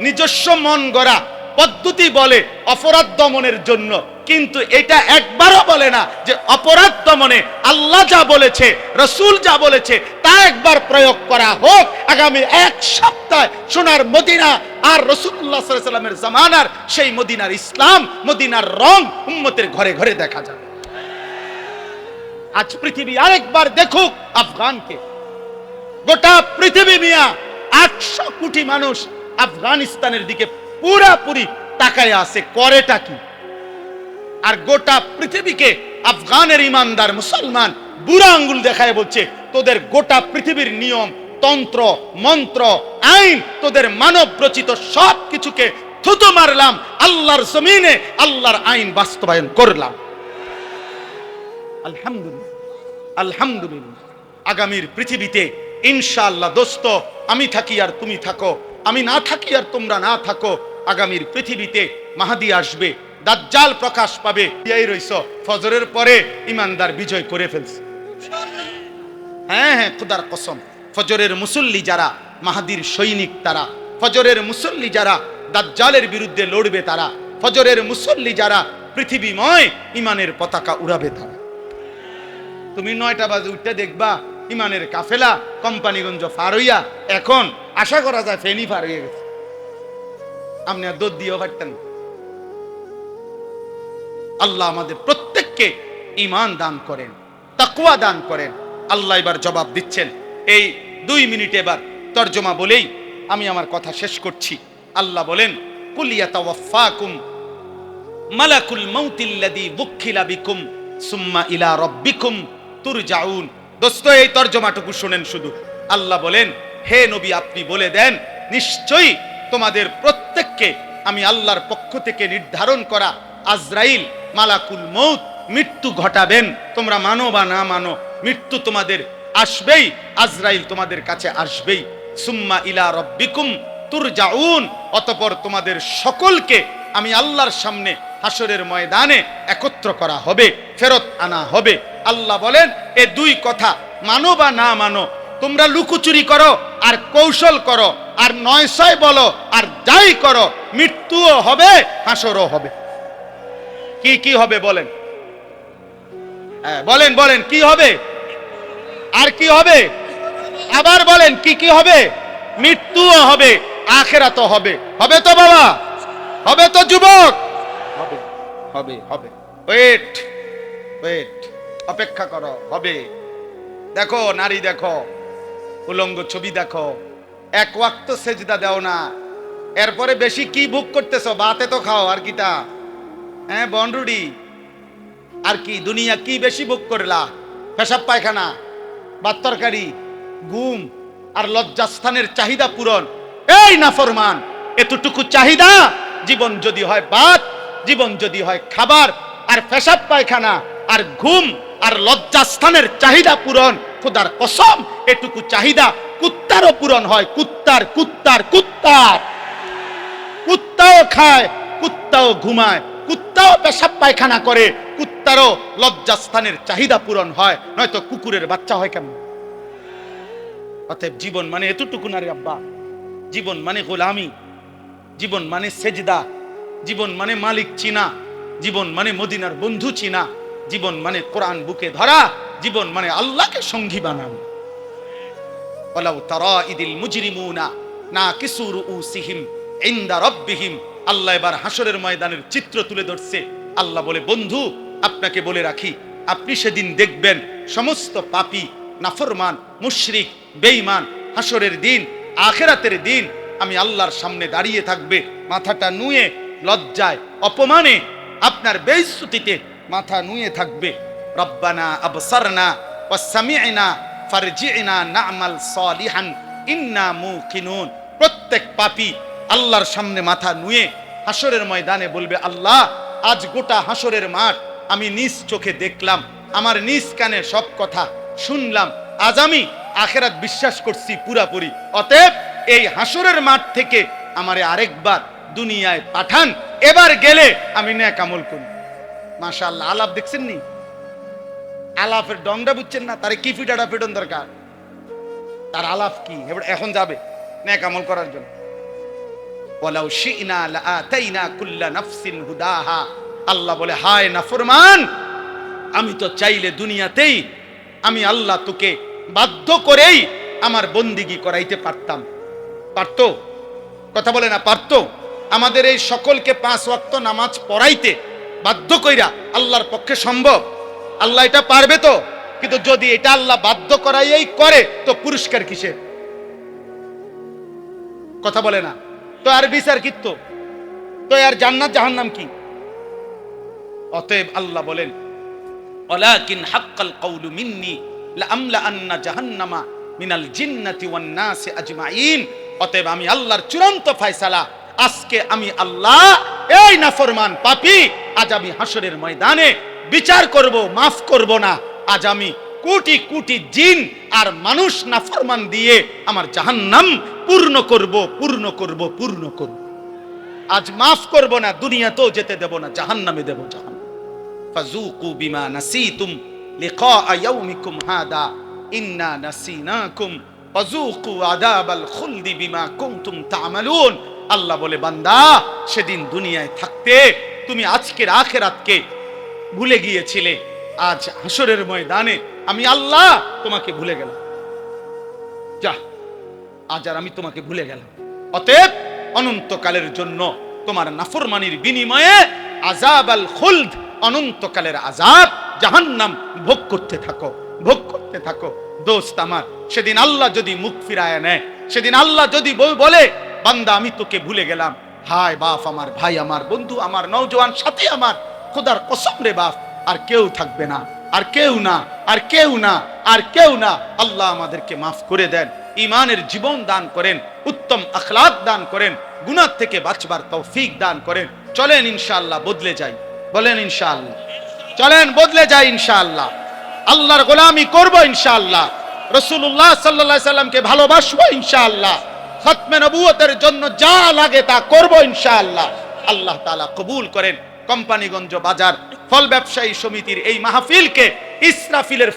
নিজস্ব মন গড়া পদ্ধতি বলে অপরাধ দমনের জন্য, কিন্তু এটা একবারও বলে না যে অপরাধ দমনে আল্লাহ যা বলেছে, রাসূল যা বলেছে তা একবার প্রয়োগ করা হোক। আগামী 1 সপ্তাহ সোনার মদিনা আর রাসূলুল্লাহ সাল্লাল্লাহু আলাইহি ওয়াসাল্লামের জামানার সেই মদিনার ইসলাম, মদিনার রং উম্মতের ঘরে ঘরে দেখা যাবে। আজ পৃথিবী আরেকবার দেখুক আফগানকে। গোটা পৃথিবী মিয়া 800 কোটি মানুষ আফগানিস্তানের দিকে পুরাপুরি তাকায় আছে, করেটা কি? আর গোটা পৃথিবীকে আফগানের ইমানদার মুসলমান বুড়া আঙ্গুল দেখায় বলছে, তোদের গোটা পৃথিবীর নিয়ম, তন্ত্র, মন্ত্র, আইন, তোদের মানব রচিত সব কিছুকে থুতু মারলাম, আল্লাহর জমিনে আল্লাহর আইন বাস্তবায়ন করলাম। আলহামদুলিল্লাহ, আলহামদুলিল্লাহ। আগামীর পৃথিবীতে ইনশাআল্লাহ দোস্ত, আমি থাকি আর তুমি থাকো, আমি না থাকি আর তোমরা না থাকো, আগামীর পৃথিবীতে মাহদী আসবে, দাজ্জাল প্রকাশ পাবে। এই রইছ ফজরের পরে ইমানদার বিজয় করে ফেলছে। হ্যাঁ হ্যাঁ, খোদার কসম, ফজরের মুসল্লি যারা মাহদীর সৈনিক, তারা ফজরের মুসল্লি যারা দাজ্জালের বিরুদ্ধে লড়বে, তারা ফজরের মুসল্লি যারা পৃথিবীময় ইমানের পতাকা উড়াবে, তারা। তুমি 9টা বাজে উঠতে দেখবা ইমানের কাফেলা কোম্পানিগঞ্জ পার হইয়া, এখন আশা করা যায় ফেনী পার হয়ে গেছে। আপনি আর দৌড় দিয়েও পারতেন। আল্লাহ আমাদের প্রত্যেককে ঈমান দান করেন, তাকওয়া দান করেন। আল্লাহ এবার জবাব দিচ্ছেন। এই 2 মিনিট এবার তরজমা বলেই আমি আমার কথা শেষ করছি। আল্লাহ বলেন, কুল ইয়াতাওয়াফাকুম মালাকুল মাউতিল্লাযী বুক্খিলা বিকুম সুম্মা ইলা রাব্বিকুম তুরজাউন। দোস্ত, এই তরজমাটুকু শুনেন শুধু। আল্লাহ বলেন, হে নবী, আপনি বলে দেন, নিশ্চয়ই তোমাদের প্রত্যেককে আমি আল্লাহর পক্ষ থেকে নির্ধারণ করা আজরাইল, মালাকুল মউত, মৃত্যু ঘটাবেন। তোমরা মানো বা না মানো, মৃত্যু তোমাদের আসবেই, আজরাইল তোমাদের কাছে আসবেই। সুম্মা ইলা রাব্বিকুম তুরজাউন, অতঃপর তোমাদের সকলকে আমি আল্লাহর সামনে হাসরের ময়দানে একত্র করা হবে, ফেরত আনা হবে। আল্লাহ বলেন, এই 2 কথা মানো বা না মানো, তোমরা লুকোচুরি করো আর কৌশল করো আর ৯০০ বলো আর যাই করো, মৃত্যুও হবে, হাসরও হবে। কি কি হবে বলেন? বলেন বলেন, কি হবে? আর কি হবে? আবার বলেন, কি কি হবে? মৃত্যুও হবে, আখিরাতও হবে। হবে তো বাবা? হবে তো যুবক? হবে হবে হবে। ওয়েট ওয়েট, অপেক্ষা করো, হবে। দেখো নারী, দেখো উলঙ্গ ছবি, দেখো এক ওয়াক্ত সেজদা দাও না, এরপরে বেশি কি ভোগ করতেছো? বাতে তো খাও, আর কিটা? বনরুডি আর কি? দুনিয়া কি বেশি ভোগ করলা? পেশাব পায়খানা, ভাত তরকারি, ঘুম আর লজ্জাস্থানের চাহিদা পূরণ। এই নাফরমান, এতটুকু চাহিদা? জীবন যদি হয় ভাত, জীবন যদি হয় খাবার আর পেশাব পায়খানা আর ঘুম আর লজ্জাস্থানের চাহিদা পূরণ, খোদার কসম এটুকু চাহিদা কুত্তারও পূরণ হয়। কুত্তার কুত্তার কুত্তার কুত্তাও খায়, কুত্তাও ঘুমায়, কুত্তাও পেশাব পায়খানা করে, কুত্তারও লজ্জাস্থানের চাহিদা পূরণ হয়, নয়তো কুকুরের বাচ্চা হয় কেমন? অতএব জীবন মানে এতটুকু না রে আব্বা। জীবন মানে গোলামি, জীবন মানে সেজদা, জীবন মানে মালিক চিনা, জীবন মানে মদিনার বন্ধু চিনা, জীবন মানে কোরআন বুকে ধরা, জীবন মানে আল্লাহকে সঙ্গী বানানো। ওয়ালাউ তারা ইদিল মুজরিমুনা নাকিসু রুউসিহিম ইনদা রাব্বিহিম। আল্লাহ এবার হাসরের ময়দানের চিত্র তুলে ধরছে। আল্লাহ বলে, বন্ধু আপনাকে বলে রাখি, আপনি সেদিন দেখবেন সমস্ত পাপী, নাফরমান, মুশরিক, বেঈমান হাসরের দিন, আখিরাতের দিন আমি আল্লাহর সামনে দাঁড়িয়ে থাকবে, মাথাটা নুয়ে লজ্জায় অপমানে আপনার বেইজ্জতিতে মাথা নুয়ে থাকবে। রব্বানা আবসারনা ওয়া সামি'না ফারজি'না না'মাল সালিহান ইন্না মুকিনুন। প্রত্যেক পাপী আল্লাহর সামনে মাথা নুয়ে হাসরের ময়দানে বলবে, আল্লাহ আজ গোটা হাসরের মাঠ আমি নিজ চোখে দেখলাম, আমার নিজ কানে সব কথা শুনলাম, আজ আমি আখিরাত বিশ্বাস করছি পুরাপুরি। অতএব এই হাসরের মাঠ থেকে আমারে আরেকবার দুনিয়ায় পাঠান, এবার গেলে আমি নেক আমল করি। মাশাআল্লাহ, আলাপ দেখছেন নি? আলাপের ডংটা বুঝছেন না? তারে কি ফিটাটা ফিটন দরকার? তার আলাপ কি? এখন যাবে নেক আমল করার জন্য। ওয়ালাউ শি'না লাআতাইনা কুল্লা নাফসিন হুদাহা। আল্লাহ বলে, হায় নাফরমান, আমি তো চাইলে দুনিয়াতেই আমি আল্লাহ তোকে বাধ্য করেই আমার বন্দিগি করাইতে পারতাম। পারতো? কথা বলে না, পারতো? আমাদের এই সকলকে 5 ওয়াক্ত নামাজ পড়াইতে বাধ্য কইরা আল্লাহর পক্ষে সম্ভব? আল্লাহ এটা পারবে তো? কিন্তু যদি এটা আল্লাহ বাধ্য করাইয়াই করে, তো পুরস্কার কিসে? কথা বলে না তো? আর বিচার কি? তো আর জান্নাত জাহান্নাম কি? অতএব আল্লাহ বলেন, ওয়ালাকিন হাক্কাল কাউলু মিন্নি লাআমলা আন্না জাহান্নামা মিনাল জিন্নাতি ওয়ান নাসি আজমাইন। অতএব আমি আল্লাহর চূড়ান্ত ফয়সালা, আজকে আমি আল্লাহ এই নাফরমান পাপী, আজ আমি হাসরের ময়দানে বিচার করব, মাফ করব না। আজ আমি কোটি কোটি জিন আর মানুষ নাফরমান দিয়ে আমার জাহান্নাম পূর্ণ করব, পূর্ণ করব, পূর্ণ করব। আজ মাফ করব না, দুনিয়াতেও যেতে দেব না, জাহান্নামে দেব, জাহান্নাম। ফাযুকু বিমা নাসিতুম লিকা ইয়াউমিকুম হাদা ইন্না নাসিনাকুম ফাযুকু আযাবাল খুলদি বিমা কুনতুম তা'মালুন। আল্লাহ বলে, বান্দা সেদিন দুনিয়ায় থাকতে তুমি আজকের আখিরাতকে ভুলে গিয়েছিলে, আজ হাসরের ময়দানে আমি আল্লাহ তোমাকে ভুলে গেলাম। যা, আজ আর আমি তোমাকে ভুলে গেলাম। অতএব অনন্তকালের জন্য তোমার নাফরমানির বিনিময়ে আযাবাল খুলদ, অনন্তকালের আযাব জাহান্নাম ভোগ করতে থাকো, ভোগ করতে থাকো। দোস্ত আমার, সেদিন আল্লাহ যদি মুখ ফিরায় নেয়, সেদিন আল্লাহ যদি বলে, বান্দা আমি তোকে ভুলে গেলাম, হায় বাপ আমার, ভাই আমার, বন্ধু আমার, নওজোয়ান সাথী আমার, খোদার কসম রে বাপ, আর কেউ থাকবে না, আর কেউ না, আর কেউ না, আর কেউ না। আল্লাহ আমাদেরকে মাফ করে দেন, ঈমানের জীবন দান করেন, উত্তম আখলাক দান করেন, গুনাহ থেকে বাঁচবার তৌফিক দান করেন। চলেন ইনশাআল্লাহ বদলে যাই, বলেন ইনশাআল্লাহ। চলেন বদলে যাই ইনশাআল্লাহ, আল্লাহর গোলামি করব ইনশাআল্লাহ, রাসূলুল্লাহ সাল্লাল্লাহু আলাইহি সাল্লামকে ভালোবাসবো ইনশাআল্লাহ, খতমে নবুয়তের জন্য যা লাগে তা করব ইনশাআল্লাহ। আল্লাহ তাআলা কবুল করেন। কোম্পানিগঞ্জ বাজার ফল ব্যবসায়ী সমিতির এই মাহফিলকে ইসরাফিলের